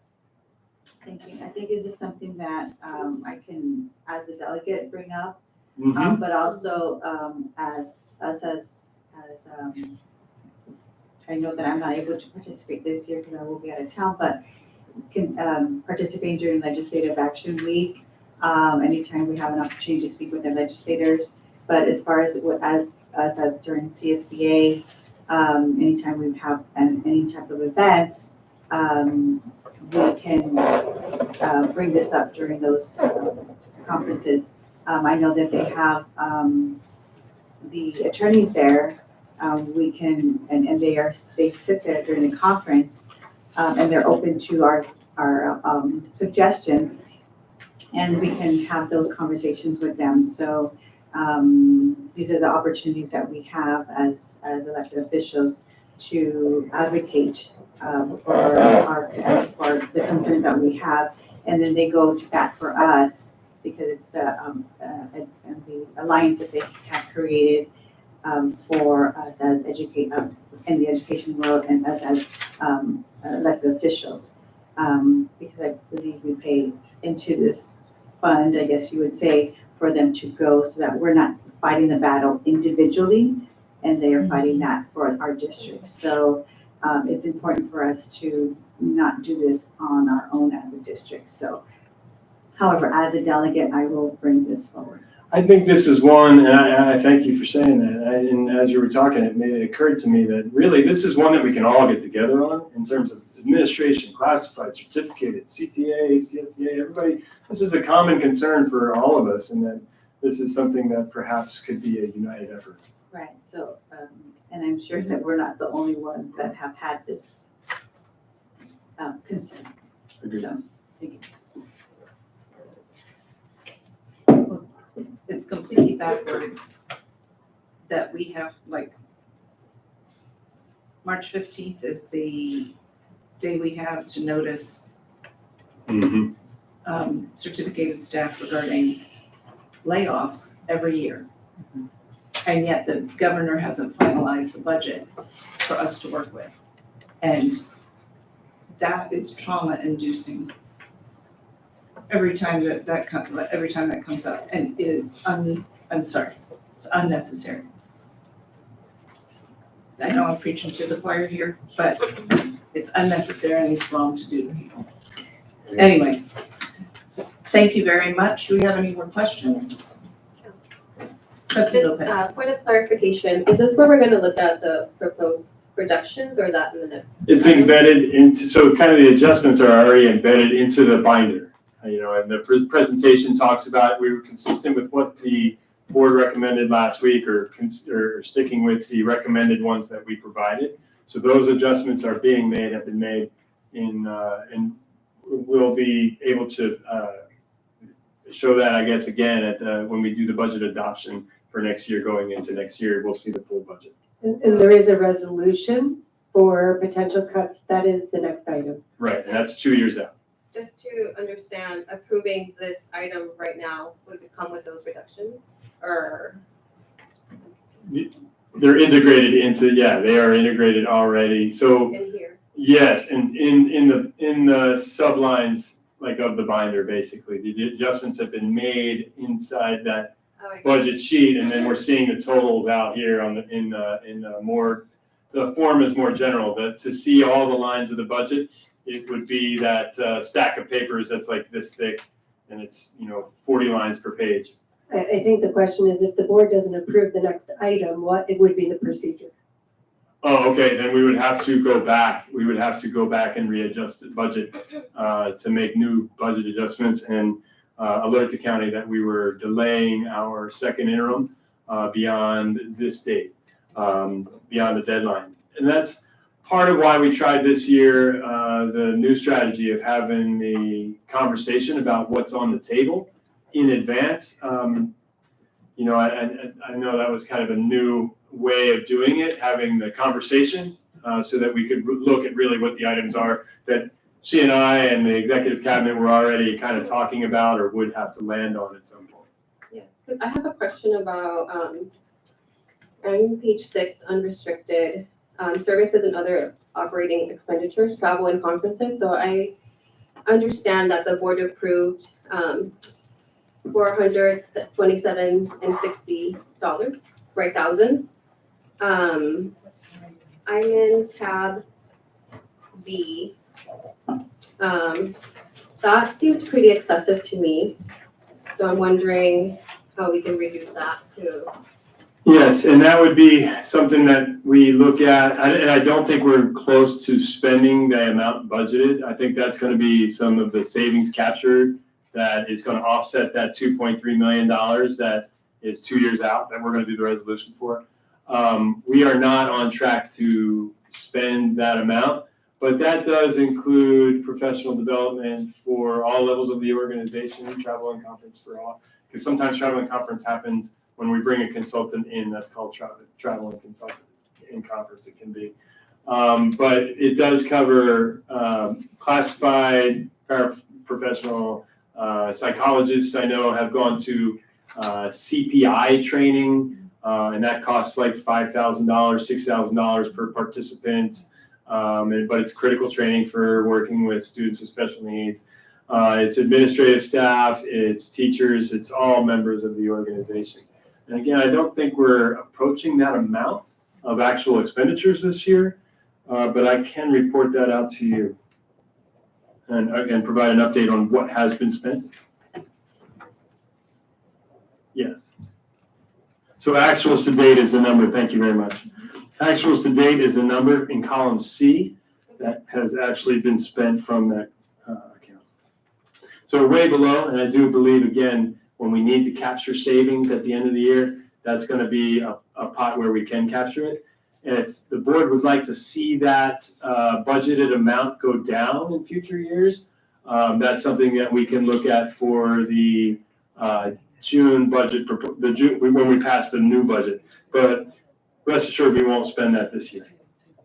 Thank you. I think this is something that I can, as a delegate, bring up,
Mhm.
but also as I know that I'm not able to participate this year because I will be out of town, but participating during Legislative Action Week. Anytime we have an opportunity to speak with the legislators. But as far as as during CSBA, anytime we have any type of events, we can bring this up during those conferences. I know that they have the attorneys there. We can, and they sit there during the conference, and they're open to our suggestions, and we can have those conversations with them. So these are the opportunities that we have as elected officials to advocate for the concerns that we have, and then they go to bat for us because it's the alliance that they have created for us as in the education world and us as elected officials. Because I believe we pay into this fund, I guess you would say, for them to go so that we're not fighting the battle individually and they are fighting that for our district. So it's important for us to not do this on our own as a district. So, however, as a delegate, I will bring this forward.
I think this is one, and I thank you for saying that. And as you were talking, it occurred to me that really this is one that we can all get together on in terms of administration, classified, certificated, CTA, CSCA, everybody. This is a common concern for all of us, and that this is something that perhaps could be a united effort.
Right. So, and I'm sure that we're not the only ones that have had this concern.
Agreed.
So, thank you.
It's completely backwards that we have, like, March 15th is the day we have to notice certificated staff regarding layoffs every year. And yet the governor hasn't finalized the budget for us to work with. And that is trauma inducing every time that comes up, and it is it's unnecessary. I know I'm preaching to the choir here, but it's unnecessary and it's wrong to do to people. Anyway, thank you very much. Do we have any more questions? Trustee
Just
Lopez.
point of clarification, is this where we're gonna look at the proposed reductions or is that in the next?
It's embedded into, so kind of the adjustments are already embedded into the binder. And the presentation talks about, we were consistent with what the board recommended last week, or sticking with the recommended ones that we provided. So those adjustments are being made, have been made and we'll be able to show that, I guess, again when we do the budget adoption for next year. Going into next year, we'll see the full budget.
And there is a resolution for potential cuts. That is the next item.
Right, and that's 2 years out.
Just to understand, approving this item right now, would it come with those reductions or?
They're integrated into, they are integrated already. So
In here?
yes, and in the sublines, like, of the binder, basically, the adjustments have been made inside that budget sheet, and then we're seeing the totals out here on the form is more general. To see all the lines of the budget, it would be that stack of papers that's like this thick, and it's 40 lines per page.
I think the question is, if the board doesn't approve the next item, what it would be the procedure?
Oh, okay, then we would have to go back. We would have to go back and readjust the budget to make new budget adjustments and alert the county that we were delaying our second interim beyond this date, beyond the deadline. And that's part of why we tried this year the new strategy of having the conversation about what's on the table in advance. I know that was kind of a new way of doing it, having the conversation so that we could look at really what the items are that she and I and the executive cabinet were already kind of talking about or would have to land on at some point.
Yes, because I have a question about, on page 6, unrestricted, services and other operating expenditures, travel and conferences. So I understand that the board approved $427.60, right, thousands. I'm in tab B, That seems pretty excessive to me. So I'm wondering how we can reduce that to.
Yes, and that would be something that we look at, and I don't think we're close to spending the amount budgeted. I think that's gonna be some of the savings captured that is gonna offset that $2.3 million that is 2 years out that we're gonna do the resolution for. We are not on track to spend that amount, but that does include professional development for all levels of the organization, travel and conference for all. Because sometimes travel and conference happens when we bring a consultant in, that's called travel and consultant in conference, it can be. But it does cover classified paraprofessional psychologists I know have gone to CPI training, and that costs like $5,000, $6,000 per participant. But it's critical training for working with students with special needs. It's administrative staff, it's teachers, it's all members of the organization. And again, I don't think we're approaching that amount of actual expenditures this year, but I can report that out to you and provide an update on what has been spent. Yes. So actuals to date is the number, thank you very much. Actuals to date is the number in column C that has actually been spent from that account. So way below, and I do believe, again, when we need to capture savings at the end of the year, that's going to be a pot where we can capture it. And if the board would like to see that budgeted amount go down in future years, that's something that we can look at for the June budget, when we pass the new budget. But rest assured, we won't spend that this year.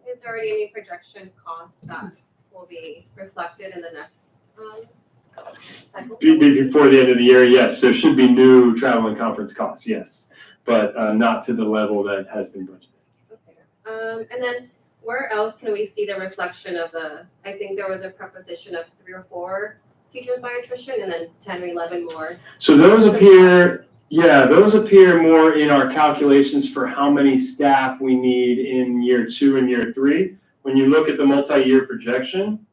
Is there already any projection costs that will be reflected in the next cycle?
Before the end of the year, yes, there should be new travel and conference costs, yes, but not to the level that has been budgeted.
Okay. And then where else can we see the reflection of I think there was a preposition of 3 or 4 teachers by attrition and then 10 or 11 more.
So those appear more in our calculations for how many staff we need in year 2 and year 3. When you look at the multi-year projection,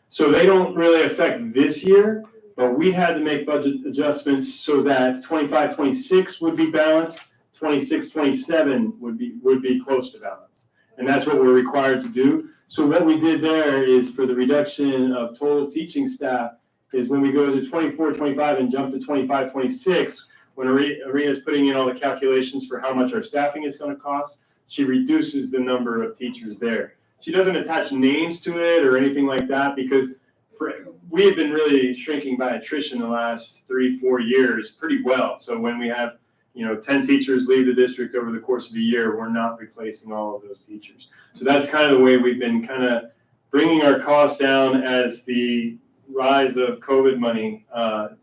so they don't really affect this year, but we had to make budget adjustments so that 25-26 would be balanced, 26-27 would be close to balance. And that's what we're required to do. So what we did there is for the reduction of total teaching staff is when we go to 24-25 and jump to 25-26, when Arena's putting in all the calculations for how much our staffing is going to cost, she reduces the number of teachers there. She doesn't attach names to it or anything like that because we have been really shrinking by attrition the last 3-4 years pretty well. So when we have 10 teachers leave the district over the course of the year, we're not replacing all of those teachers. So that's kind of the way we've been kind of bringing our costs down as the rise of COVID money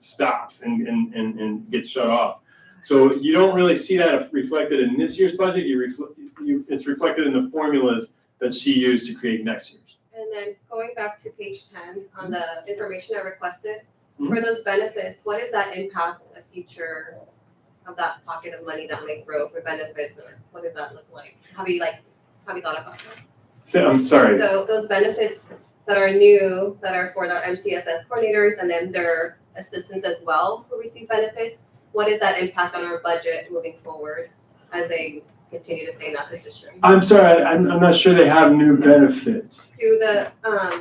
stops and gets shut off. So you don't really see that reflected in this year's budget. It's reflected in the formulas that she used to create next year's.
And then going back to page 10 on the information I requested, for those benefits, what is that impact a future of that pocket of money that might grow for benefits, or what does that look like? Have you thought about that?
So I'm sorry.
So those benefits that are new, that are for the MTSS coordinators and then their assistants as well who receive benefits, what is that impact on our budget moving forward as they continue to stay in that position?
I'm sorry, I'm not sure they have new benefits.
To the,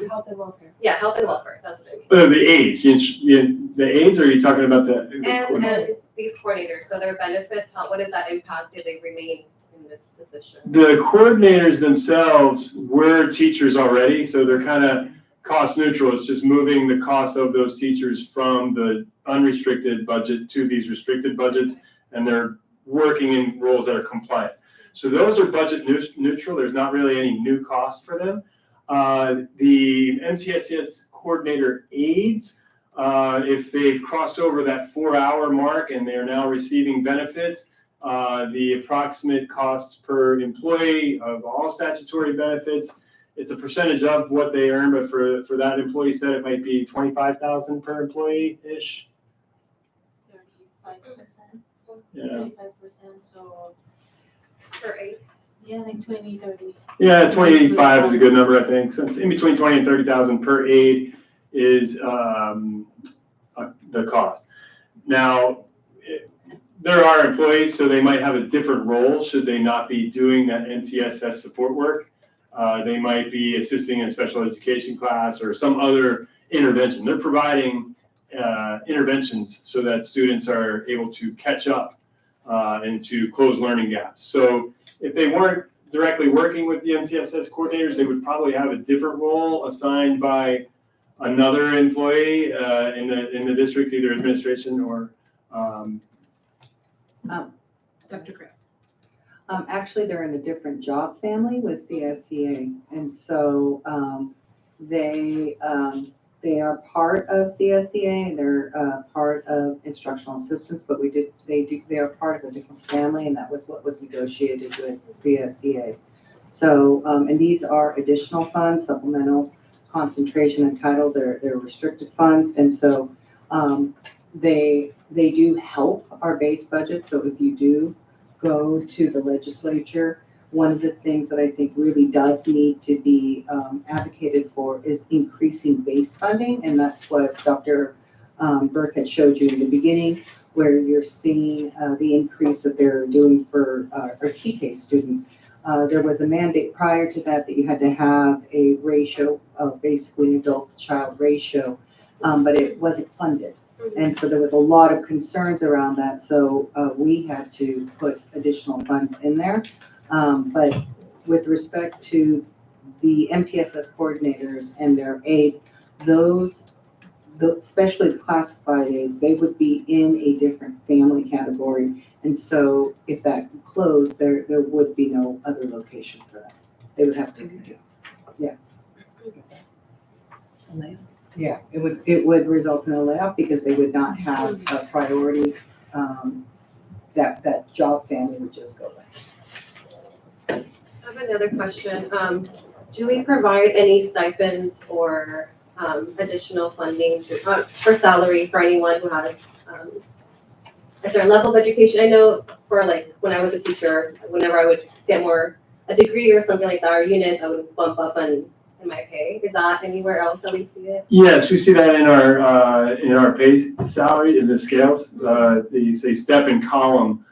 Health and welfare.
yeah, health and welfare, that's what I mean.
The aides, the aides, or are you talking about the
And these coordinators, so their benefits, what does that impact if they remain in this position?
The coordinators themselves were teachers already, so they're kind of cost neutral. It's just moving the cost of those teachers from the unrestricted budget to these restricted budgets, and they're working in roles that are compliant. So those are budget neutral. There's not really any new cost for them. The MTSS coordinator aides, if they've crossed over that 4-hour mark and they're now receiving benefits, the approximate cost per employee of all statutory benefits, it's a percentage of what they earn, but for that employee set, it might be $25,000 per employee-ish.
35%.
Yeah.
35%, so
For 8?
Yeah, like 20, 30.
Yeah, 25 is a good number, I think. So in between 20 and 30,000 per aide is the cost. Now, there are employees, so they might have a different role should they not be doing that MTSS support work. They might be assisting in a special education class or some other intervention. They're providing interventions so that students are able to catch up and to close learning gaps. So if they weren't directly working with the MTSS coordinators, they would probably have a different role assigned by another employee in the district, either administration or
Dr. Kraft.
Actually, they're in a different job family with CSCA, and so they are part of CSCA. They're part of instructional assistants, but they are part of a different family, and that was what was negotiated with CSCA. So, and these are additional funds, supplemental concentration and title. They're restricted funds, and so they do help our base budget. So if you do go to the legislature, one of the things that I think really does need to be advocated for is increasing base funding, and that's what Dr. Burke had showed you in the beginning, where you're seeing the increase that they're doing for our TK students. There was a mandate prior to that you had to have a ratio of basically adult-child ratio, but it wasn't funded. And so there was a lot of concerns around that, so we had to put additional funds in there. But with respect to the MTSS coordinators and their aides, especially the classified aides, they would be in a different family category. And so if that closed, there would be no other location for that. They would have to, yeah. Yeah, it would result in a layoff because they would not have a priority, that job family would just go away.
I have another question. Do we provide any stipends or additional funding for salary for anyone who has a certain level of education? I know for like when I was a teacher, whenever I would get a degree or something like that, or units, I would bump up in my pay. Is that anywhere else that we see it?
yes, we see that in our pay salary in the scales. They say step and column.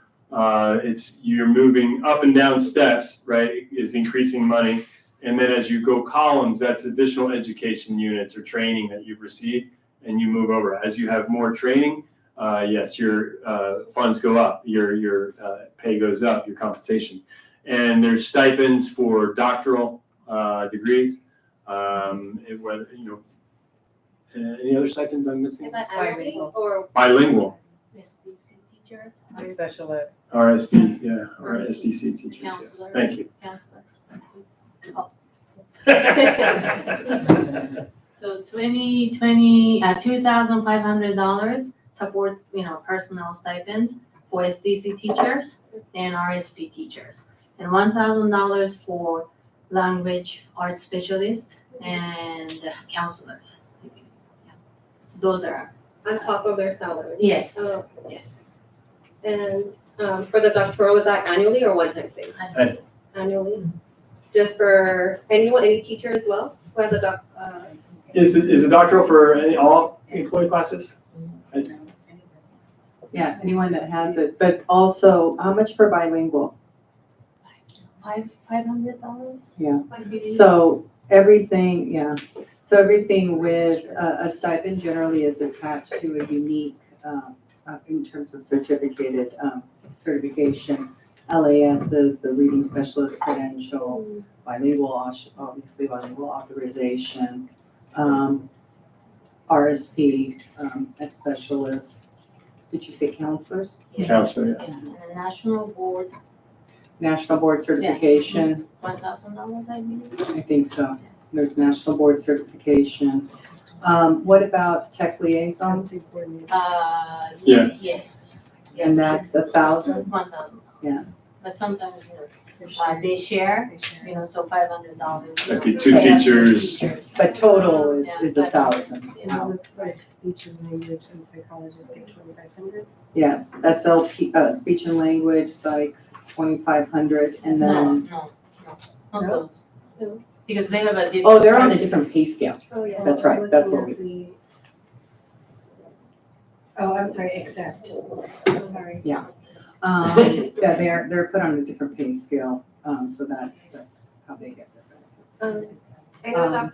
You're moving up and down steps, right? Is increasing money, and then as you go columns, that's additional education units or training that you've received, and you move over. As you have more training, yes, your funds go up, your pay goes up, your compensation, and there's stipends for doctoral degrees. Any other stipends I'm missing?
Is that annually or?
Bilingual,
SDC teachers,
Special ed.
RSB, yeah, or SDC teachers, yes,
Counselors.
thank you.
counselors.
So $2,500 support, personal stipends for SDC teachers and RSP teachers. And $1,000 for language arts specialists and counselors. Those are,
On top of their salary?
yes,
Oh,
yes.
and for the doctoral, is that annually or one-time thing?
Annually.
Annually? Just for any teacher as well, who has a
Is it doctoral for all employee classes?
Yeah, anyone that has it, but also, how much for bilingual?
$500?
Yeah. So everything, so everything with a stipend generally is attached to a unique, in terms of certificated certification. LAS is the reading specialist credential, bilingual, obviously bilingual authorization, RSP, ex specialists. Did you say counselors?
Yes.
Counselor, yeah.
And the national board,
National board certification,
$1,000, I believe.
I think so. There's national board certification. What about tech liaisons?
Yes.
Yes.
And that's $1,000?
$1,000.
Yes.
but sometimes, they share, so $500.
That'd be two teachers.
But total is 1,000.
looks like speech and language and psychologists get 2,500.
Yes, SLP, speech and language, psychs, 2,500, and
No,
then,
not
No?
those.
No.
Because they have a different.
oh, they're on a different pay scale.
Oh, yeah.
That's right, that's what
Oh, I'm sorry, except. I'm sorry.
Yeah, they're put on a different pay scale, so that's how they get their benefits.
I know
Um,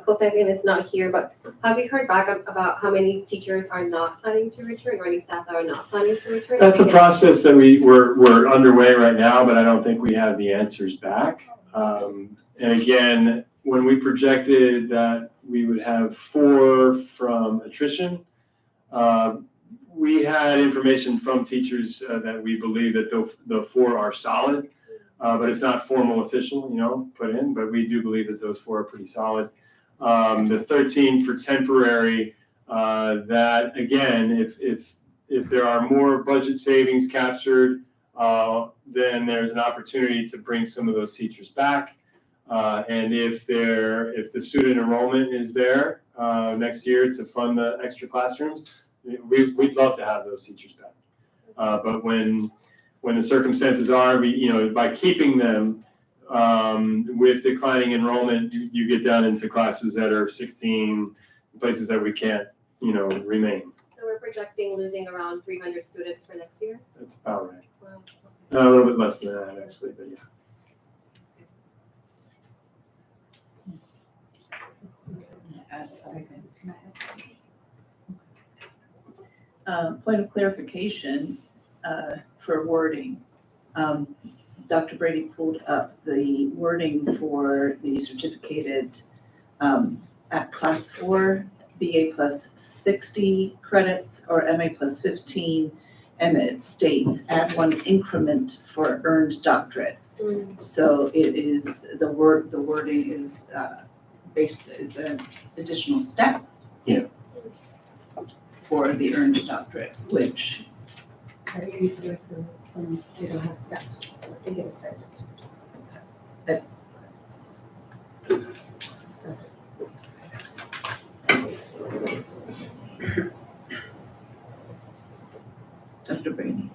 Kopekin is not here, but have you heard back about how many teachers are not planning to return or any staff that are not planning to return?
That's a process that we're underway right now, but I don't think we have the answers back. And again, when we projected that we would have 4 from attrition, we had information from teachers that we believe that the 4 are solid, but it's not formal official, put in, but we do believe that those 4 are pretty solid. The 13 for temporary, that again, if there are more budget savings captured, then there's an opportunity to bring some of those teachers back. And if the student enrollment is there next year to fund the extra classrooms, we'd love to have those teachers back. But when the circumstances are, by keeping them with declining enrollment, you get down into classes that are 16, places that we can't, remain.
So we're projecting losing around 300 students for next year?
That's about right.
Wow.
A little bit less than that, actually, but yeah.
Point of clarification, for wording. Dr. Brady pulled up the wording for the certificated, at class 4, BA plus 60 credits or MA plus 15, and it states add 1 increment for earned doctorate. So it is, the wording is, is an additional step.
Yeah.
For the earned doctorate, which
Very easier for some, they don't have steps, so they get a stipend.
Dr. Brady.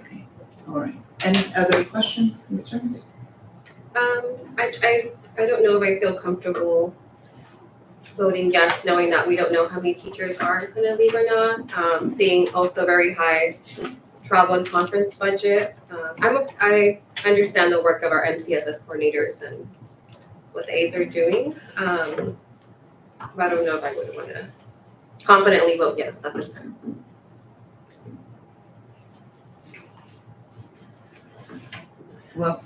Okay, all right. Any other questions, concerns?
I don't know if I feel comfortable voting yes, knowing that we don't know how many teachers are gonna leave or not. Seeing also very high travel and conference budget. I understand the work of our MTSS coordinators and what the aides are doing. But I don't know if I would wanna confidently vote yes at this time.
Well,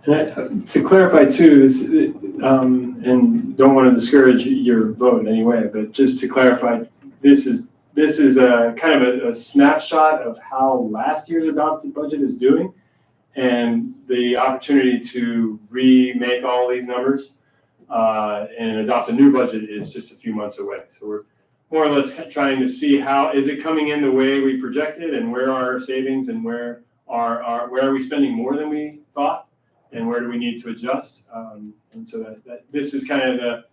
And to clarify too, this, and don't want to discourage your vote in any way, but just to clarify, this is a kind of a snapshot of how last year's adopted budget is doing. And the opportunity to remake all these numbers and adopt a new budget is just a few months away. So we're more or less trying to see how, is it coming in the way we projected, and where are our savings, and where are we spending more than we thought? And where do we need to adjust? And so that this is kind of the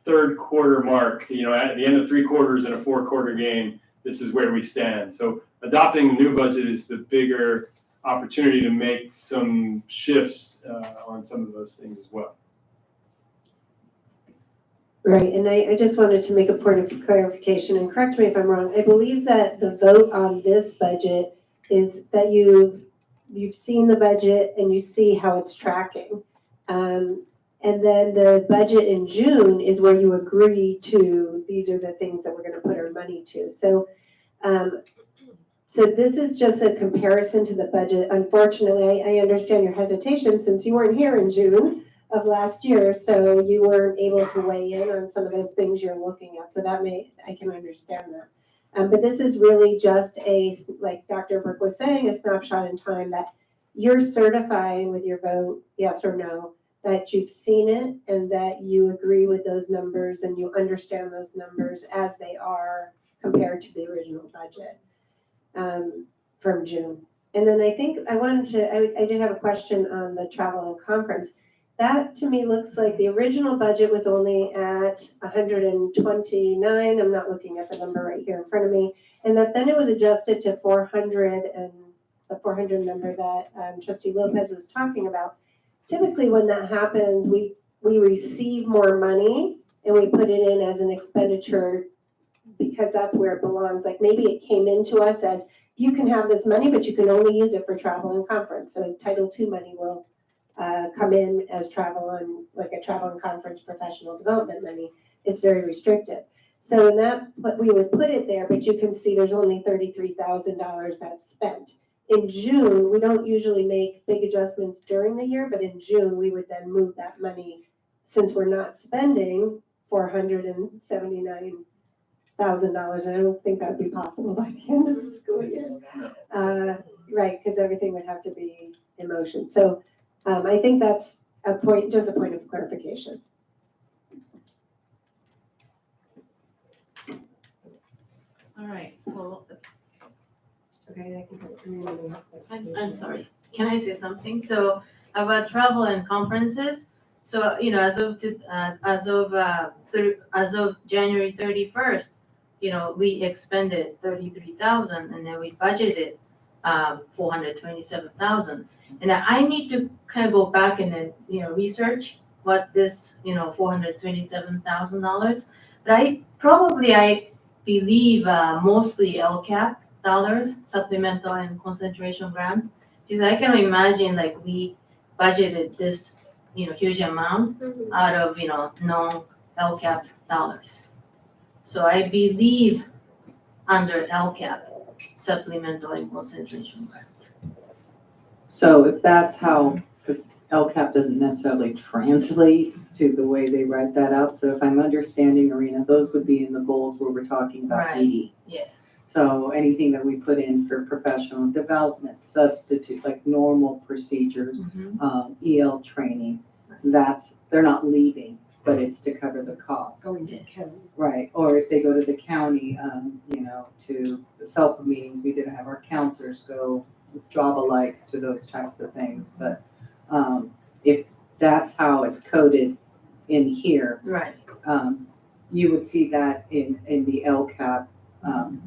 third quarter mark, at the end of 3 quarters in a 4-quarter game, this is where we stand. So adopting the new budget is the bigger opportunity to make some shifts on some of those things as well.
Right, and I just wanted to make a point of clarification, and correct me if I'm wrong. I believe that the vote on this budget is that you've seen the budget and you see how it's tracking. And then the budget in June is where you agree to, these are the things that we're gonna put our money to. So this is just a comparison to the budget. Unfortunately, I understand your hesitation since you weren't here in June of last year, so you weren't able to weigh in on some of those things you're looking at. So I can understand that. But this is really just like Dr. Burke was saying, a snapshot in time that you're certifying with your vote, yes or no, that you've seen it and that you agree with those numbers and you understand those numbers as they are compared to the original budget from June. And then I think I did have a question on the travel and conference. That to me looks like the original budget was only at 129. I'm not looking at the number right here in front of me. And that then it was adjusted to 400, and the 400 number that Trustee Lopez was talking about. Typically when that happens, we receive more money and we put it in as an expenditure because that's where it belongs. Like maybe it came into us as, you can have this money, but you can only use it for travel and conference. So Title II money will come in as travel and like a travel and conference professional development money. It's very restricted. So in that, we would put it there, but you can see there's only $33,000 that's spent. In June, we don't usually make big adjustments during the year, but in June, we would then move that money, since we're not spending $479,000. I don't think that would be possible by the end of the school year. Right, because everything would have to be in motion. So I think that's just a point of clarification.
All right, well,
I'm sorry, can I say something? So about travel and conferences, so, you know, as of January 31st, you know, we expended 33,000 and then we budgeted 427,000. And I need to kind of go back and then, you know, research what this, you know, $427,000. But I believe mostly LCAP dollars, supplemental and concentration grant. Because I can imagine like we budgeted this, you know, huge amount out of, you know, non-LCAP dollars. So I believe under LCAP, supplemental and concentration grant.
So if that's how, because LCAP doesn't necessarily translate to the way they write that out. So if I'm understanding, Arena, those would be in the goals where we're talking about
Right.
PD.
Yes.
So anything that we put in for professional development, substitute, like normal procedures, EL training, they're not leaving, but it's to cover the cost.
Going to Kelly.
Right, or if they go to the county, you know, to the SELPA meetings, we did have our counselors go Java likes to those types of things, but if that's how it's coded in here,
Right.
you would see that in the LCAP,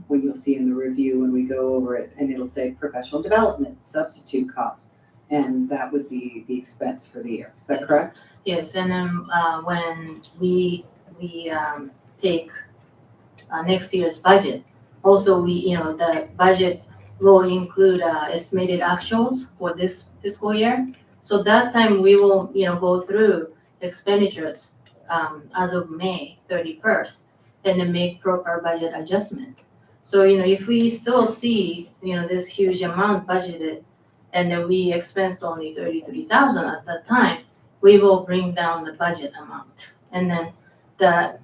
when you'll see in the review when we go over it, and it'll say professional development, substitute cost, and that would be the expense for the year. Is that correct?
Yes, and then when we take next year's budget, also the budget will include estimated actuals for this fiscal year. So that time we will go through expenditures as of May 31st, and then make proper budget adjustment. So if we still see this huge amount budgeted, and then we expensed only 33,000 at that time, we will bring down the budget amount, and then the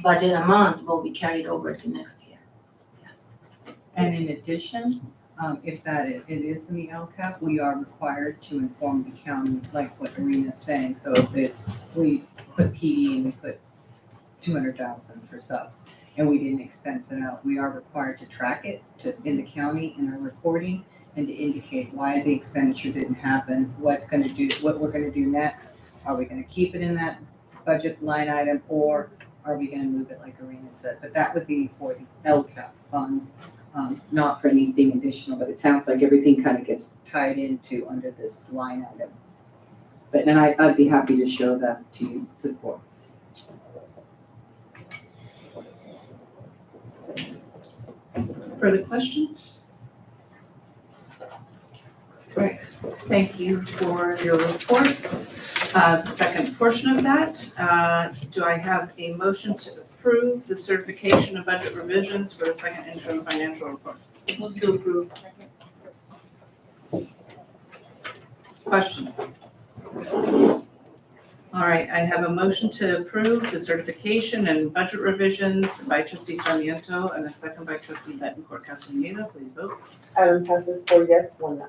budget amount will be carried over to next year.
And in addition, if it is in the LCAP, we are required to inform the county, like what Arena's saying. So if we put PD and we put 200,000 for subs, and we didn't expense it out, we are required to track it in the county in our reporting, and to indicate why the expenditure didn't happen, what we're gonna do next. Are we gonna keep it in that budget line item, or are we gonna move it like Arena said? But that would be for the LCAP funds, not for anything additional, but it sounds like everything kind of gets tied into under this line item. But then I'd be happy to show that to you, to the board.
Further questions? Great, thank you for your report. The second portion of that, do I have a motion to approve the certification of budget revisions for the second interim financial report?
Move to approve.
Question? All right, I have a motion to approve the certification and budget revisions by trustee Sarmiento and a second by trustee Bettencourt Castaneda. Please vote.
Item passes 4 yes, 1 no.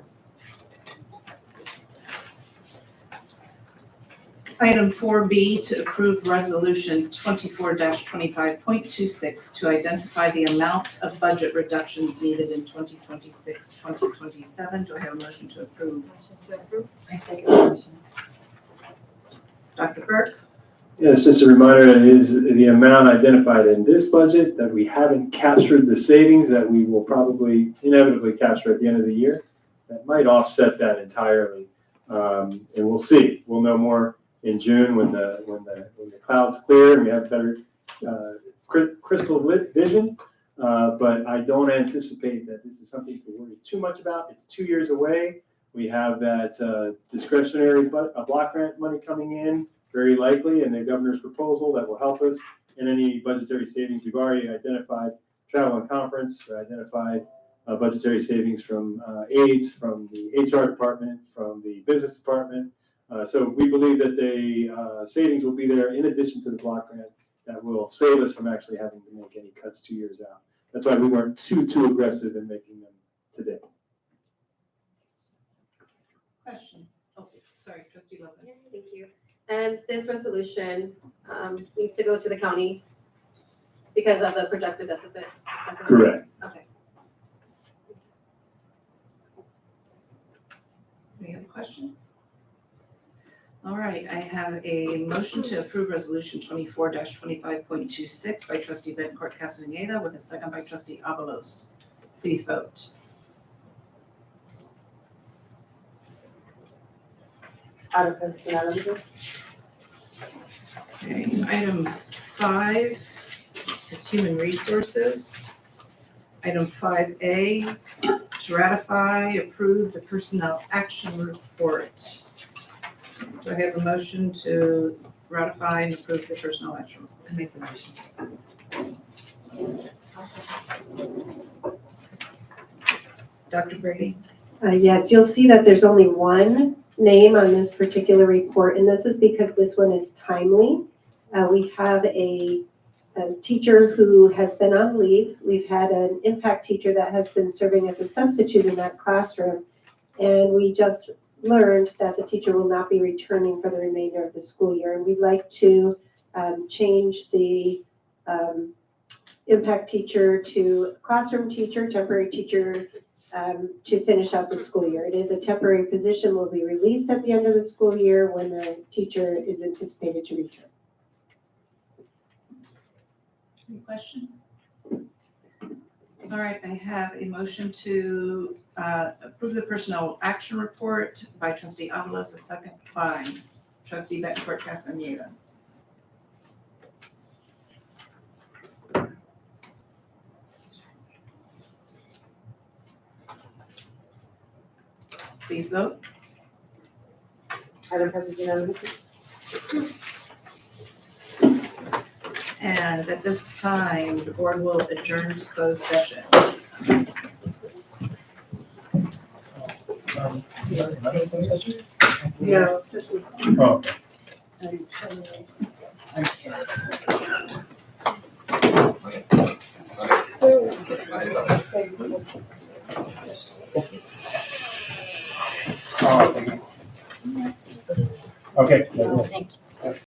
Item 4B, to approve Resolution 24-25.26 to identify the amount of budget reductions needed in 2026, 2027. Do I have a motion to approve?
I second the motion.
Dr. Burke?
Yes, just a reminder, that it is the amount identified in this budget that we haven't captured the savings that we will probably inevitably capture at the end of the year. That might offset that entirely. And we'll see. We'll know more in June when the clouds clear and we have better crystal lit vision. But I don't anticipate that this is something to worry too much about. It's 2 years away. We have that discretionary block grant money coming in, very likely, and the governor's proposal that will help us in any budgetary savings. We've already identified travel and conference, we identified budgetary savings from aides, from the HR department, from the business department. So we believe that the savings will be there in addition to the block grant that will save us from actually having to make any cuts 2 years out. That's why we weren't too aggressive in making them today.
Questions? Oh, sorry, Trustee Lopez.
Thank you. And this resolution needs to go to the county because of the projected deficit.
Correct.
Okay.
Any other questions? All right, I have a motion to approve Resolution 24-25.26 by Trustee Bettencourt Castaneda with a second by Trustee Avalos. Please vote.
Adam Castellano.
Okay, item 5 is Human Resources. Item 5A, to ratify, approve the Personnel Action Report. Do I have a motion to ratify and approve the Personnel Action Report?
I make the motion.
Dr. Brady?
Yes, you'll see that there's only one name on this particular report, and this is because this one is timely. We have a teacher who has been on leave. We've had an impact teacher that has been serving as a substitute in that classroom, and we just learned that the teacher will not be returning for the remainder of the school year, and we'd like to change the impact teacher to classroom teacher, temporary teacher, to finish out the school year. It is a temporary position, will be released at the end of the school year when the teacher is anticipated to return.
Any questions? All right, I have a motion to approve the Personnel Action Report by Trustee Avalos, a second by Trustee Bettencourt Castaneda. Please vote.
Adam Castellano.
And at this time, the board will adjourn to closed session.
No,
Oh.
Oh,